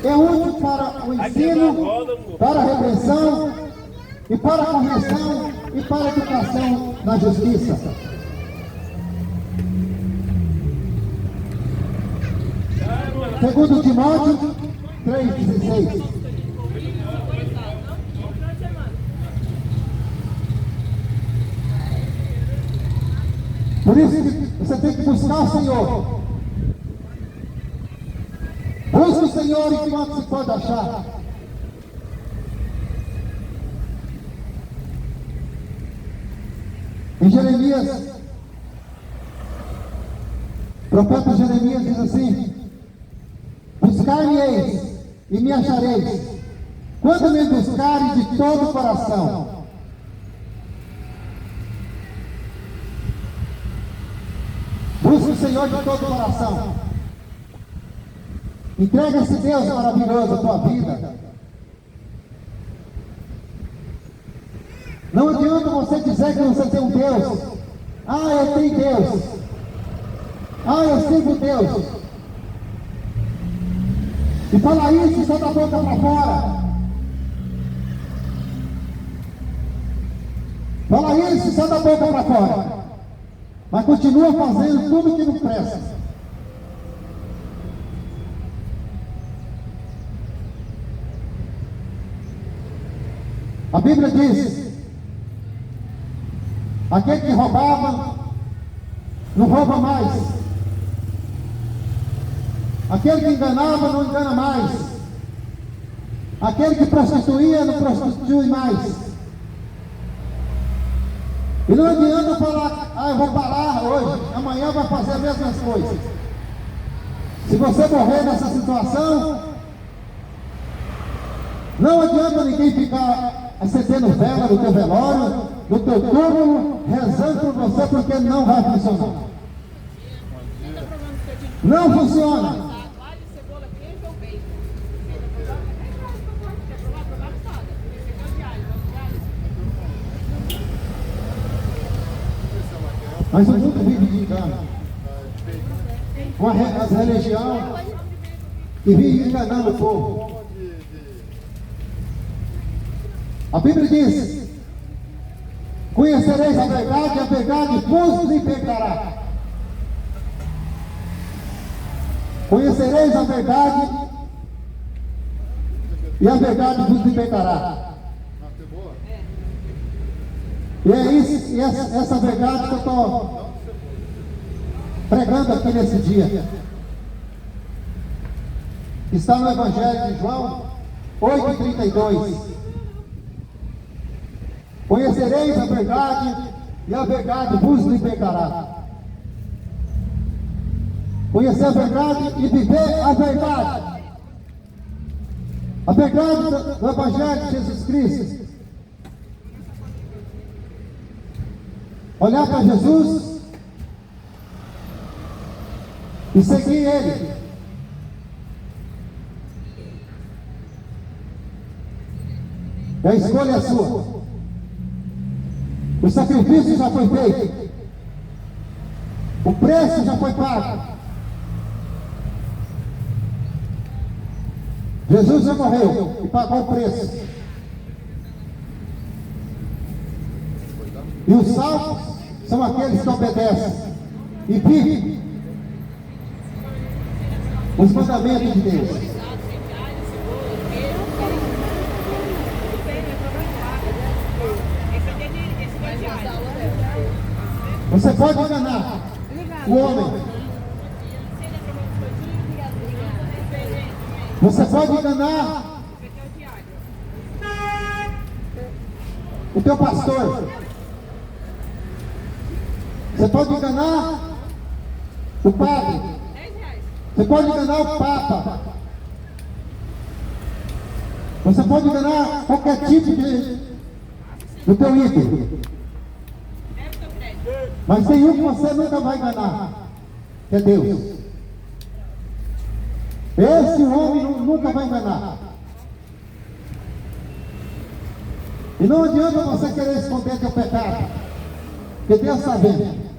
É útil para o ensino, para a repreensão, e para a correção, e para a educação na justiça. Segundo Timóteo 3,16. Por isso que você tem que buscar o Senhor. Busca o o Senhor enquanto se pode achar. Em Jeremias, o profeta Jeremias diz assim: buscar-me-eis e me achareis, quando me buscarem de todo o coração. Busque o Senhor de todo o coração. Entrega esse Deus maravilhoso à tua vida. Não adianta você dizer que você tem um Deus. Ah, eu tenho Deus. Ah, eu sigo Deus. E falar isso só da boca para fora. Fala isso só da boca para fora. Mas continua fazendo tudo que não presta. A Bíblia diz: aquele que roubava, não rouba mais. Aquele que enganava, não engana mais. Aquele que prostituía, não prostitui mais. E não adianta falar: ah, eu vou parar hoje, amanhã vai fazer as mesmas coisas. Se você morrer nessa situação, não adianta ninguém ficar acendendo vela no teu velório, no teu túmulo, rezando por você, porque não vai funcionar. Não funciona. Mas o mundo vive de engano. As religiões que vivem enganando o povo. A Bíblia diz: conhecereis a verdade e a verdade vos libertará. Conhecereis a verdade e a verdade vos libertará. E é isso, e essa verdade que eu estou pregando aqui nesse dia. Está no Evangelho de João 8,32. Conhecereis a verdade e a verdade vos libertará. Conhecer a verdade e viver a verdade. A verdade do Evangelho de Jesus Cristo. Olhar para Jesus e seguir Ele. A escolha é sua. O sacrifício já foi feito. O preço já foi pago. Jesus já morreu e pagou o preço. E os salvos são aqueles que obedecem e vivem os mandamentos de Deus. Você pode enganar o homem. Você pode enganar o teu pastor. Você pode enganar o padre. Você pode enganar o papa. Você pode enganar qualquer tipo do teu ídolo. Mas tem um que você nunca vai enganar, que é Deus. Esse homem nunca vai enganar. E não adianta você querer esconder teu pecado, porque Deus está vendo.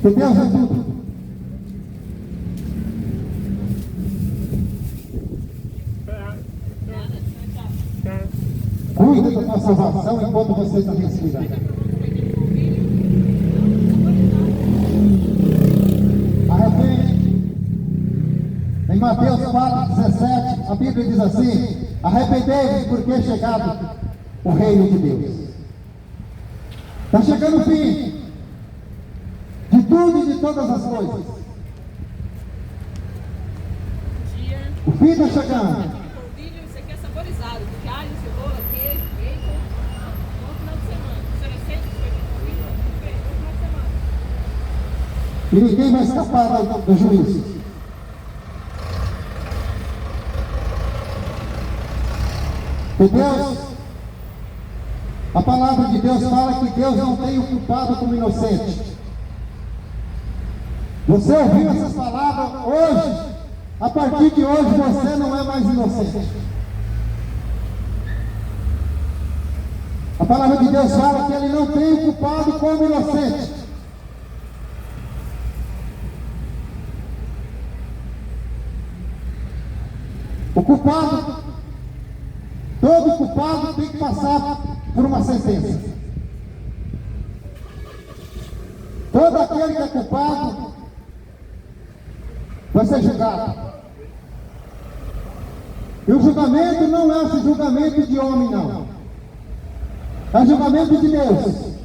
Porque Deus é tudo. Cuida da tua salvação enquanto você está respirando. Arrepende. Em Mateus 4,17, a Bíblia diz assim: arrependei-vos, porque é chegado o reino de Deus. Está chegando o fim de tudo e de todas as coisas. Dia. O fim está chegando. Polvilho, isso aqui é saborizado. Com alho, cebola, queijo, bacon. Bom final de semana. O senhor aceita isso aqui? Polvilho? Bem, bom final de semana. E ninguém vai escapar do juízo. E Deus, a palavra de Deus fala que Deus não tem o culpado como inocente. Você ouviu essas palavras hoje? A partir de hoje você não é mais inocente. A palavra de Deus fala que Ele não tem o culpado como inocente. O culpado, todo culpado tem que passar por uma sentença. Todo aquele que é culpado vai ser julgado. E o julgamento não é esse julgamento de homem, não. É o julgamento de Deus.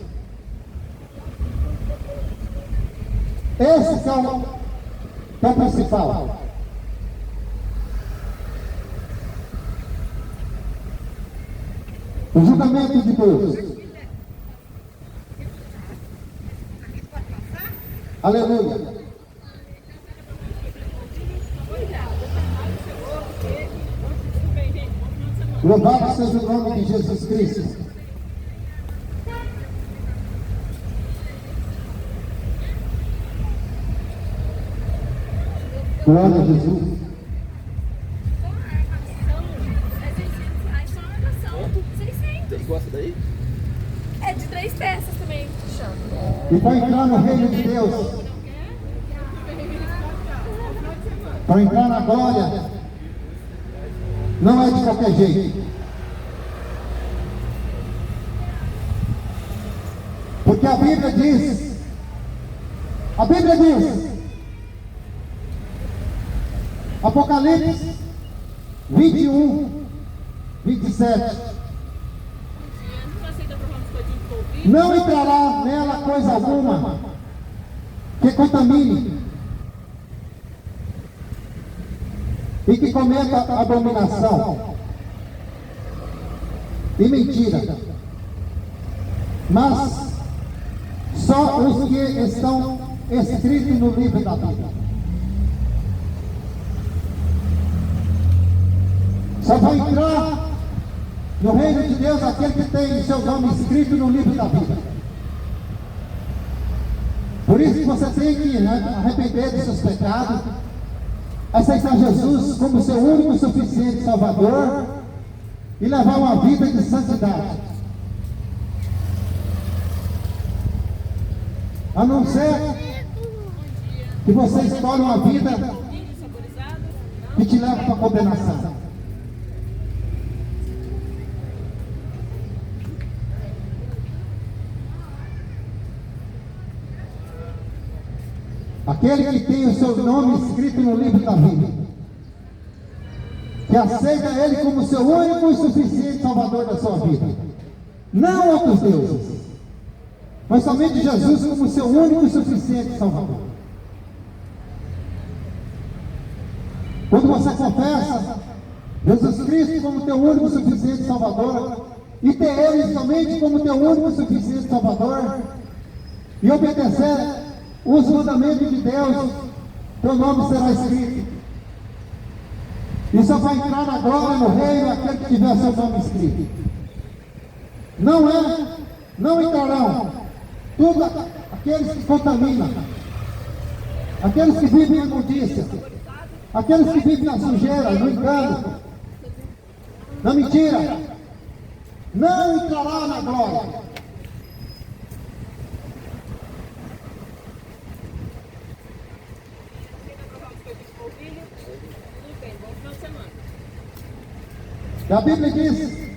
Esse que é o principal. O julgamento de Deus. Aleluia. Louvado seja o nome de Jesus Cristo. Glória a Jesus. Vocês gostam daí? É de 3 peças também, chama. E para entrar no reino de Deus, para entrar na glória, não é de qualquer jeito. Porque a Bíblia diz, Apocalipse 21, 27, não entrará nela coisa alguma que contamine e que cometa abominação e mentira, mas só os que estão escritos no livro da vida. Só vai entrar no reino de Deus aquele que tem seu nome escrito no livro da vida. Por isso que você tem que arrepender dos seus pecados, aceitar Jesus como seu único e suficiente Salvador e levar uma vida de santidade. A não ser que você escolha uma vida que te leva para a condenação. Aquele que tem o seu nome escrito no livro da vida, que aceita Ele como seu único e suficiente Salvador da sua vida, não outros deuses, mas somente Jesus como seu único e suficiente Salvador. Quando você confessa Jesus Cristo como teu único e suficiente Salvador, e ter Ele somente como teu único e suficiente Salvador, e obedecer os mandamentos de Deus, teu nome será escrito. E só vai entrar na glória no reino aquele que tiver seu nome escrito. Não entrarão todos aqueles que contaminam, aqueles que vivem na imundícia, aqueles que vivem na sujeira, no engano, na mentira, não entrará na glória. E a Bíblia diz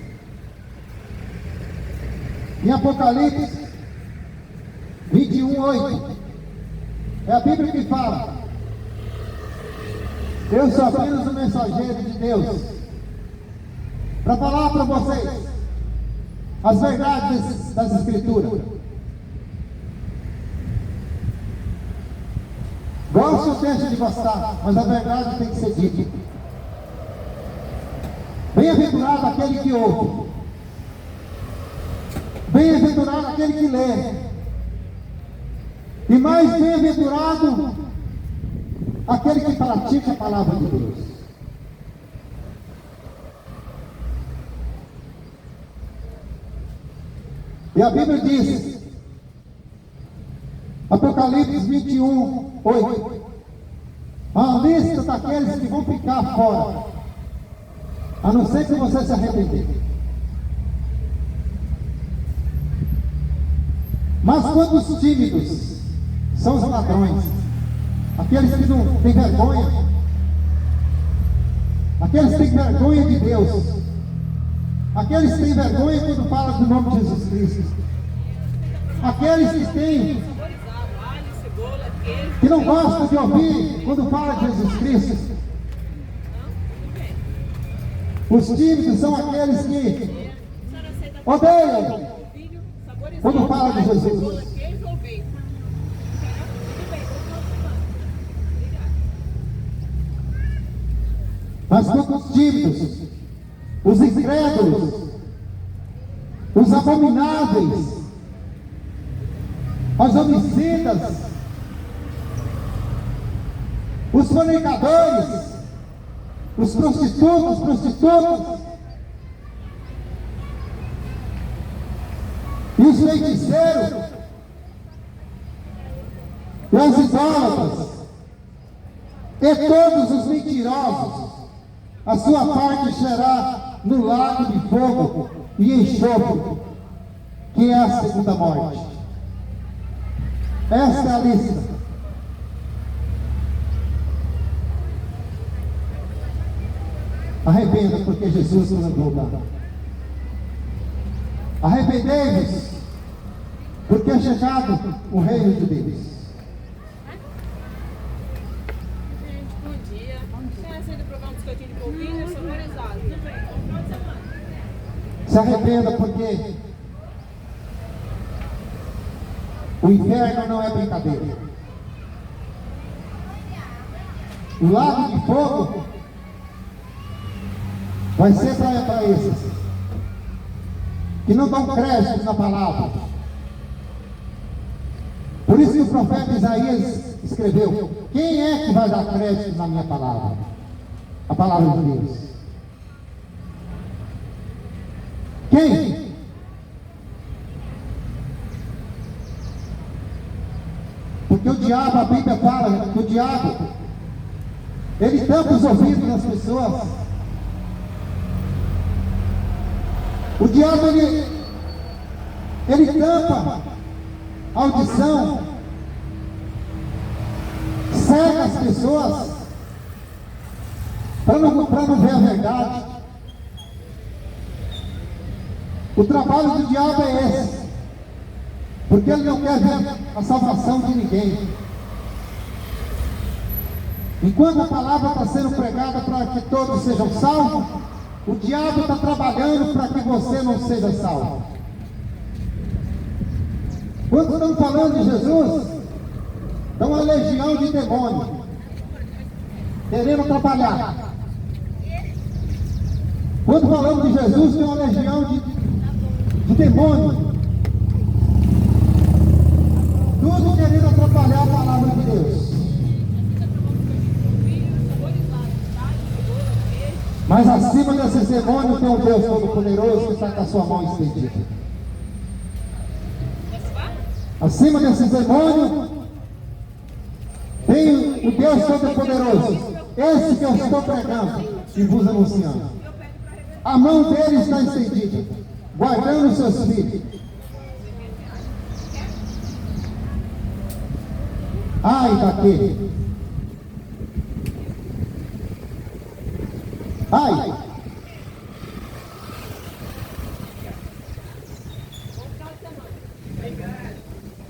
em Apocalipse 21, 8, é a Bíblia que fala: eu sou apenas um mensageiro de Deus para falar para vocês as verdades das Escrituras. Goste ou deixe de gostar, mas a verdade tem que ser dita. Bem-aventurado aquele que ouve. Bem-aventurado aquele que lê. E mais bem-aventurado aquele que pratica a palavra de Deus. E a Bíblia diz, Apocalipse 21, 8, a lista daqueles que vão ficar fora, a não ser que você se arrepender. Mas quando os tímidos são os ladrões, aqueles que não têm vergonha, aqueles que têm vergonha de Deus, aqueles que têm vergonha quando falam do nome de Jesus Cristo, aqueles que têm, que não gostam de ouvir quando fala de Jesus Cristo, os tímidos são aqueles que odeiam quando fala de Jesus. Mas quando os tímidos, os incrédulos, os abomináveis, os homicidas, os fornicadores, os prostitutos, prostitutas, e os feiticeiros, e os idólatras, e todos os mentirosos, a sua parte será no lago de fogo e enxofre, que é a segunda morte. Esta é a lista. Arrependa, porque Jesus nos voltará. Arrependei-vos, porque é chegado o reino de Deus. Gente, bom dia. Tem aceito provar um biscoitinho de polvilho? Eu sou valorizado. Tudo bem, bom final de semana. Se arrependa, porque o inferno não é brincadeira. O lago de fogo vai ser para esses que não dão crédito na palavra. Por isso que o profeta Isaías escreveu: quem é que vai dar crédito na minha palavra? A palavra de Deus. Quem? Porque o diabo, a Bíblia fala que o diabo, ele tampa os ouvidos das pessoas. O diabo, ele tampa a audição, cega as pessoas, para não ver a verdade. O trabalho do diabo é esse, porque ele não quer ver a salvação de ninguém. Enquanto a palavra está sendo pregada para que todos sejam salvos, o diabo está trabalhando para que você não seja salvo. Quando estão falando de Jesus, estão uma legião de demônios querendo atrapalhar. Quando falamos de Jesus, tem uma legião de demônios, tudo querendo atrapalhar a palavra de Deus. Mas acima desses demônios tem um Deus Todo-Poderoso que está com a sua mão estendida. Acima desses demônios tem o Deus Todo-Poderoso, esse que eu estou pregando e vos anunciando. A mão dele está estendida, guardando os seus filhos. Ai daquele. Ai.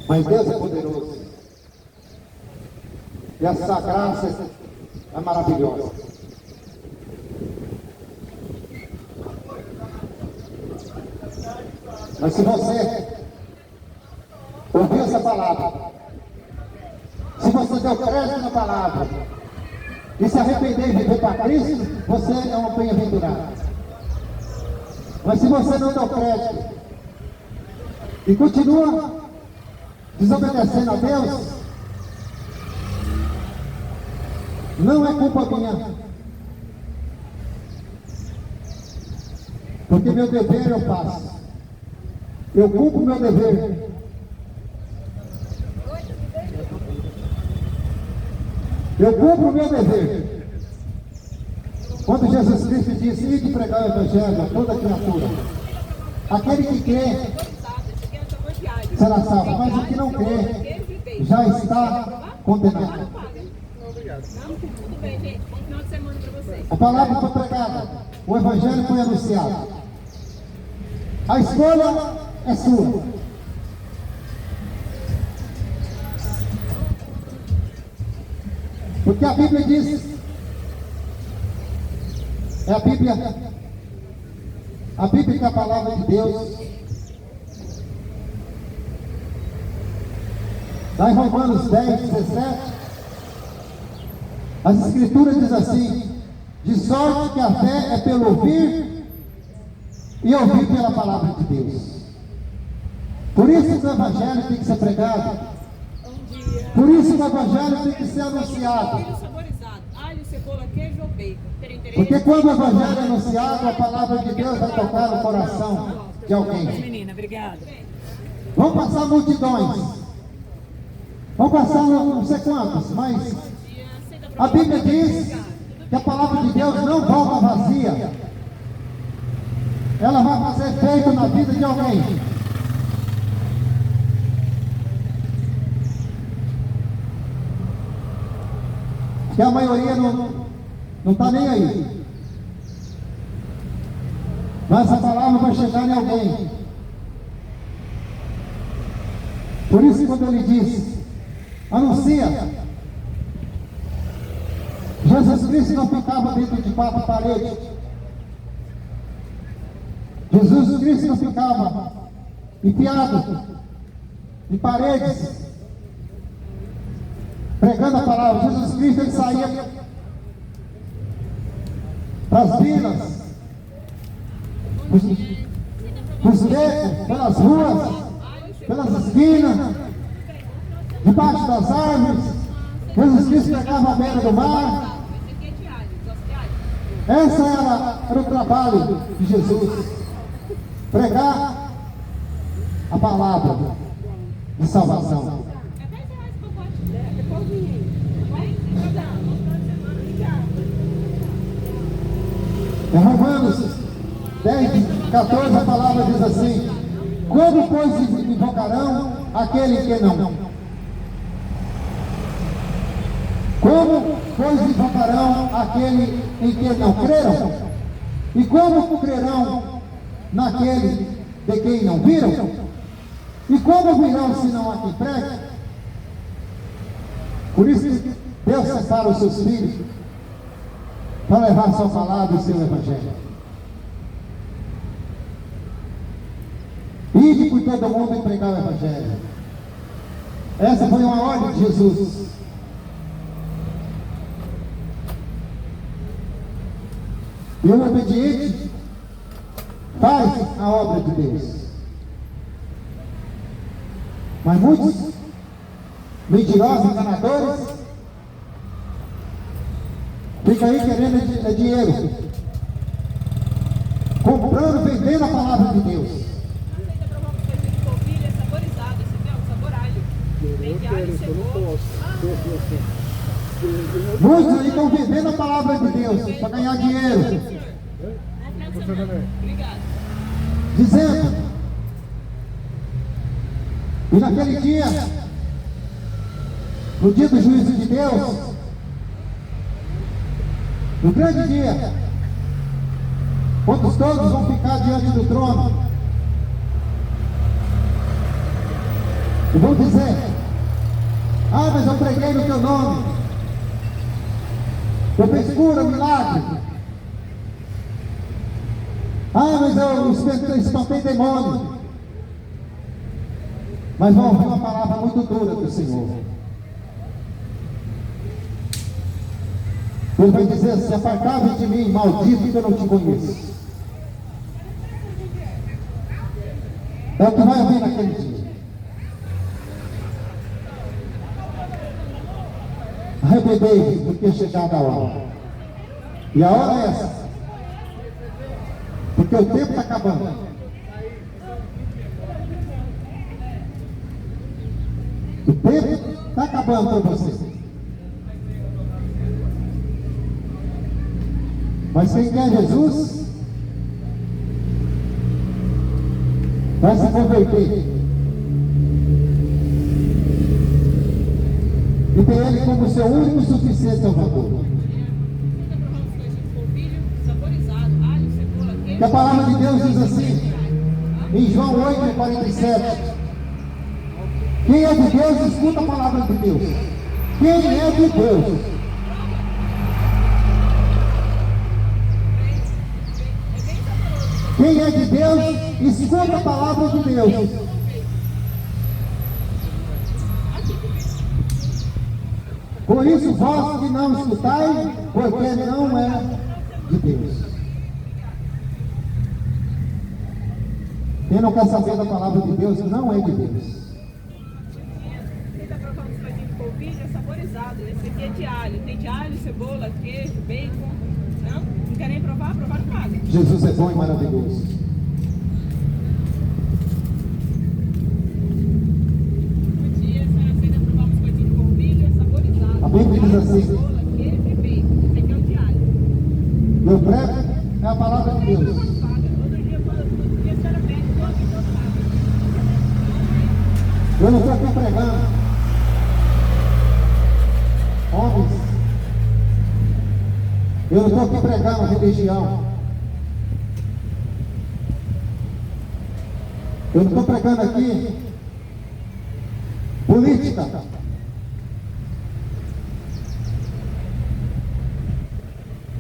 Mas Deus é poderoso. E essa graça é maravilhosa. Mas se você ouvir essa palavra, se você deu crédito na palavra e se arrepender e viver para Cristo, você é um bem-aventurado. Mas se você não deu crédito e continua desobedecendo a Deus, não é culpa minha, porque meu dever eu faço, eu cumpro meu dever. Eu cumpro o meu dever. Quando Jesus Cristo disse: ide pregar o Evangelho a toda criatura, aquele que crê será salvo, mas o que não crê já está condenado. Tudo bem, gente. Bom final de semana para vocês. A palavra foi pregada, o Evangelho foi anunciado. A escolha é sua. Porque a Bíblia diz, é a Bíblia que é a palavra de Deus. Lá em Romanos 10, 17, as Escrituras dizem assim: de sorte que a fé é pelo ouvir e ouvir pela palavra de Deus. Por isso que o Evangelho tem que ser pregado. Por isso que o Evangelho tem que ser anunciado. Milho saborizado, alho, cebola, queijo ou bacon. Terem interesse? Porque quando o Evangelho é anunciado, a palavra de Deus vai tocar no coração de alguém. Menina, obrigada. Vão passar multidões. Vão passar não sei quantos, mas a Bíblia diz que a palavra de Deus não volta vazia. Ela vai fazer efeito na vida de alguém. Que a maioria não está nem aí. Mas essa palavra vai chegar em alguém. Por isso, quando ele disse: anuncia. Jesus Cristo não ficava dentro de quatro paredes. Jesus Cristo não ficava enfiado em paredes, pregando a palavra. Jesus Cristo, ele saía para as vilas, os becos, pelas ruas, pelas esquinas, debaixo das árvores. Jesus Cristo pregava à beira do mar. Esse era o trabalho de Jesus: pregar a palavra de salvação. Em Romanos 10, 14, a palavra diz assim: como, pois, invocarão aquele que não? Como, pois, invocarão aquele em que não creram? E como crerão naquele de quem não viram? E como virão se não há quem pregue? Por isso que Deus separa os seus filhos para levar sua palavra e seu Evangelho. Ide por todo mundo e pregar o Evangelho. Essa foi uma ordem de Jesus. E o obediente faz a obra de Deus. Mas muitos mentirosos, enganadores, ficam aí querendo dinheiro, comprando, vendendo a palavra de Deus. Aceita provar uma coisa de polvilha saborizada, você tem um sabor alho. Tem de alho e cebola. Muitos aí estão vendendo a palavra de Deus para ganhar dinheiro. Obrigado. Dizendo, e naquele dia, no dia do juízo de Deus, no grande dia, quando todos vão ficar diante do trono, e vão dizer: ah, mas eu preguei no teu nome, eu fiz cura, milagre, ah, mas eu espantei demônio. Mas vão ouvir uma palavra muito dura do Senhor. Ele vai dizer assim: apartai-vos de mim, maldito, que eu não te conheço. É o que vai haver naquele dia. Arrependei-vos, porque é chegada a hora. E a hora é essa. Porque o tempo está acabando. O tempo está acabando para você. Mas quem quer Jesus vai se converter e ter Ele como seu único e suficiente Salvador. Que a palavra de Deus diz assim, em João 8:47: quem é de Deus, escuta a palavra de Deus. Quem é de Deus? Quem é de Deus, escuta a palavra de Deus. Por isso, vós que não escutais, porque não é de Deus. Quem não quer saber da palavra de Deus, não é de Deus. Ele está provando os coisinhos de polvilho, é saborizado. Esse aqui é de alho. Tem de alho, cebola, queijo, bacon. Não quer nem provar? Provar no caso. Jesus é bom e maravilhoso. Um dia a senhora aceita provar uns coisinhos de polvilho, é saborizado. A Bíblia diz assim: cebola, queijo e bacon. Esse aqui é o de alho. meu prego é a palavra de Deus. Outro dia, quando a senhora pede, todo sábado. Eu não estou aqui pregando homens. Eu não estou aqui pregando religião. Eu não estou pregando aqui política.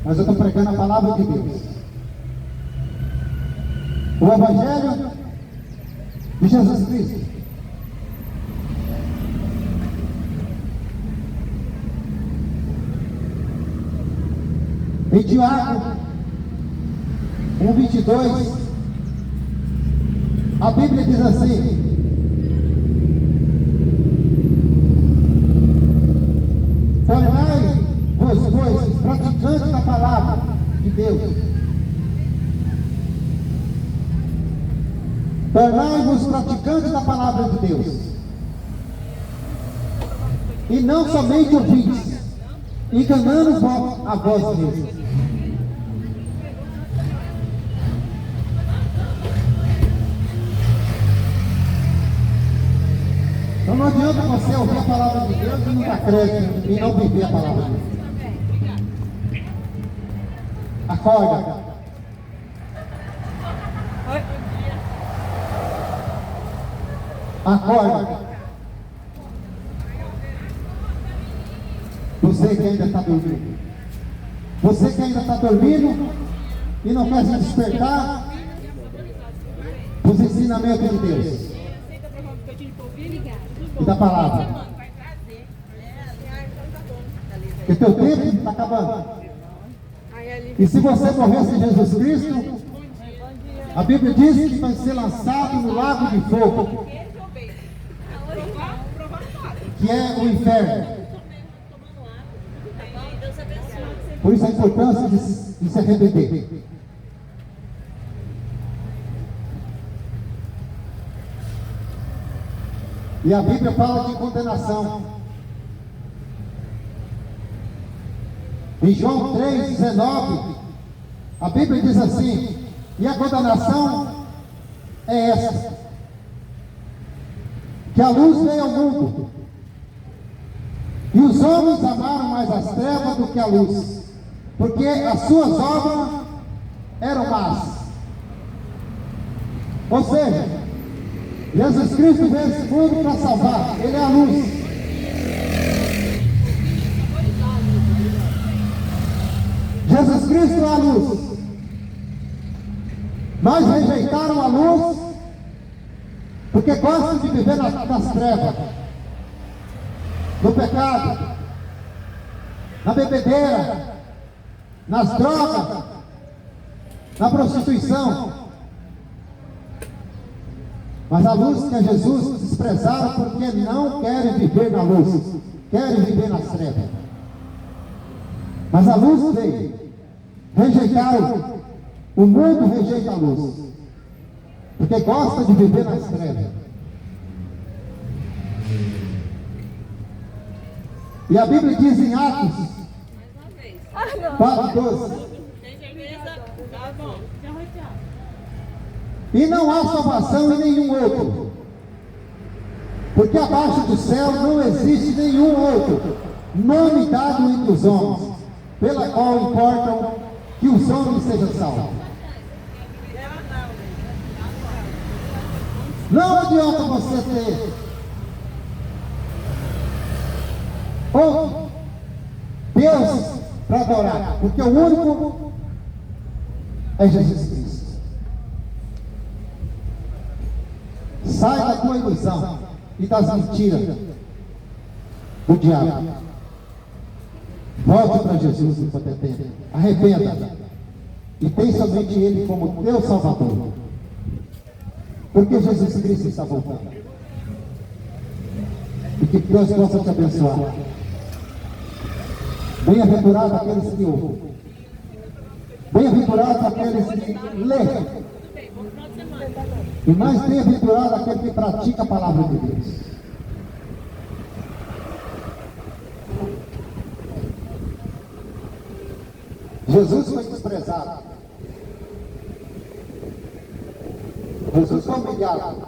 Mas eu estou pregando a palavra de Deus. O Evangelho de Jesus Cristo. Em Tiago 1:22, a Bíblia diz assim: tornai-vos, pois, praticantes da palavra de Deus. Tornai-vos praticantes da palavra de Deus. E não somente ouvintes, enganando a vós mesmos. Então não adianta você ouvir a palavra de Deus e não dar crédito e não viver a palavra de Deus. Acorda. Acorda. Você que ainda está dormindo. Você que ainda está dormindo e não quer se despertar os ensinamentos de Deus e da palavra. Porque teu tempo está acabando. E se você morrer sem Jesus Cristo, a Bíblia diz que vai ser lançado no lago de fogo, que é o inferno. Por isso a importância de se arrepender. E a Bíblia fala de condenação. Em João 3,19, a Bíblia diz assim: e a condenação é esta, que a luz veio ao mundo, e os homens amaram mais as trevas do que a luz, porque as suas obras eram más. Ou seja, Jesus Cristo veio a esse mundo para salvar. Ele é a luz. Jesus Cristo é a luz. Nós rejeitaram a luz porque gostam de viver nas trevas, no pecado, na bebedeira, nas drogas, na prostituição. Mas a luz que é Jesus desprezaram porque não querem viver na luz, querem viver nas trevas. Mas a luz veio, rejeitaram, o mundo rejeita a luz, porque gosta de viver nas trevas. E a Bíblia diz em Atos Mais uma vez. 4:12: Tem certeza? Tá bom. e não há salvação em nenhum outro, porque abaixo do céu não existe nenhum outro nome dado entre os homens, pela qual importam que os homens sejam salvos. Não adianta você ter Deus para adorar, porque o único é Jesus Cristo. Sai da tua ilusão e das mentiras do diabo. Volte para Jesus enquanto é tempo. Arrependa e tem somente Ele como teu Salvador, porque Jesus Cristo está voltando. E que Deus possa te abençoar. Bem-aventurado aqueles que ouvem, bem-aventurado aqueles que leem, e mais bem-aventurado aquele que pratica a palavra de Deus. Jesus foi desprezado, Jesus foi humilhado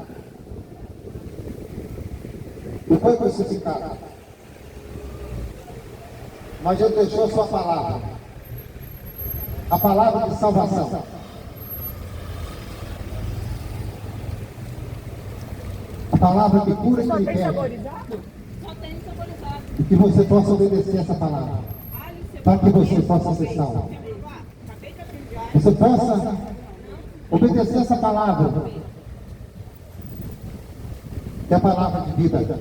e foi crucificado, mas Ele deixou sua palavra, a palavra de salvação. A palavra que cura e que liberta. Só tem saborizado. E que você possa obedecer essa palavra, para que você possa ser salvo. Você possa obedecer essa palavra, que é a palavra de vida,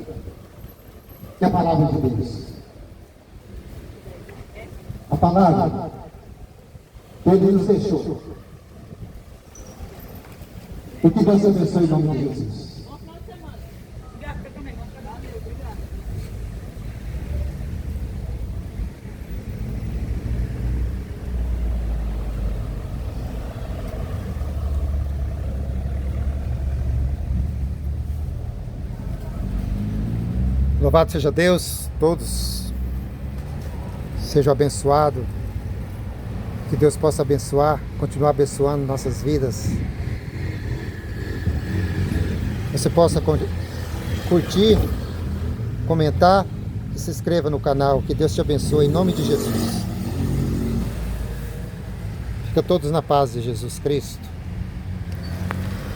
que é a palavra de Deus. A palavra que Ele nos deixou. E que Deus abençoe em nome de Jesus. Louvado seja Deus, todos sejam abençoados, que Deus possa abençoar, continuar abençoando nossas vidas. Você possa curtir, comentar e se inscreva no canal. Que Deus te abençoe em nome de Jesus. Fica todos na paz de Jesus Cristo.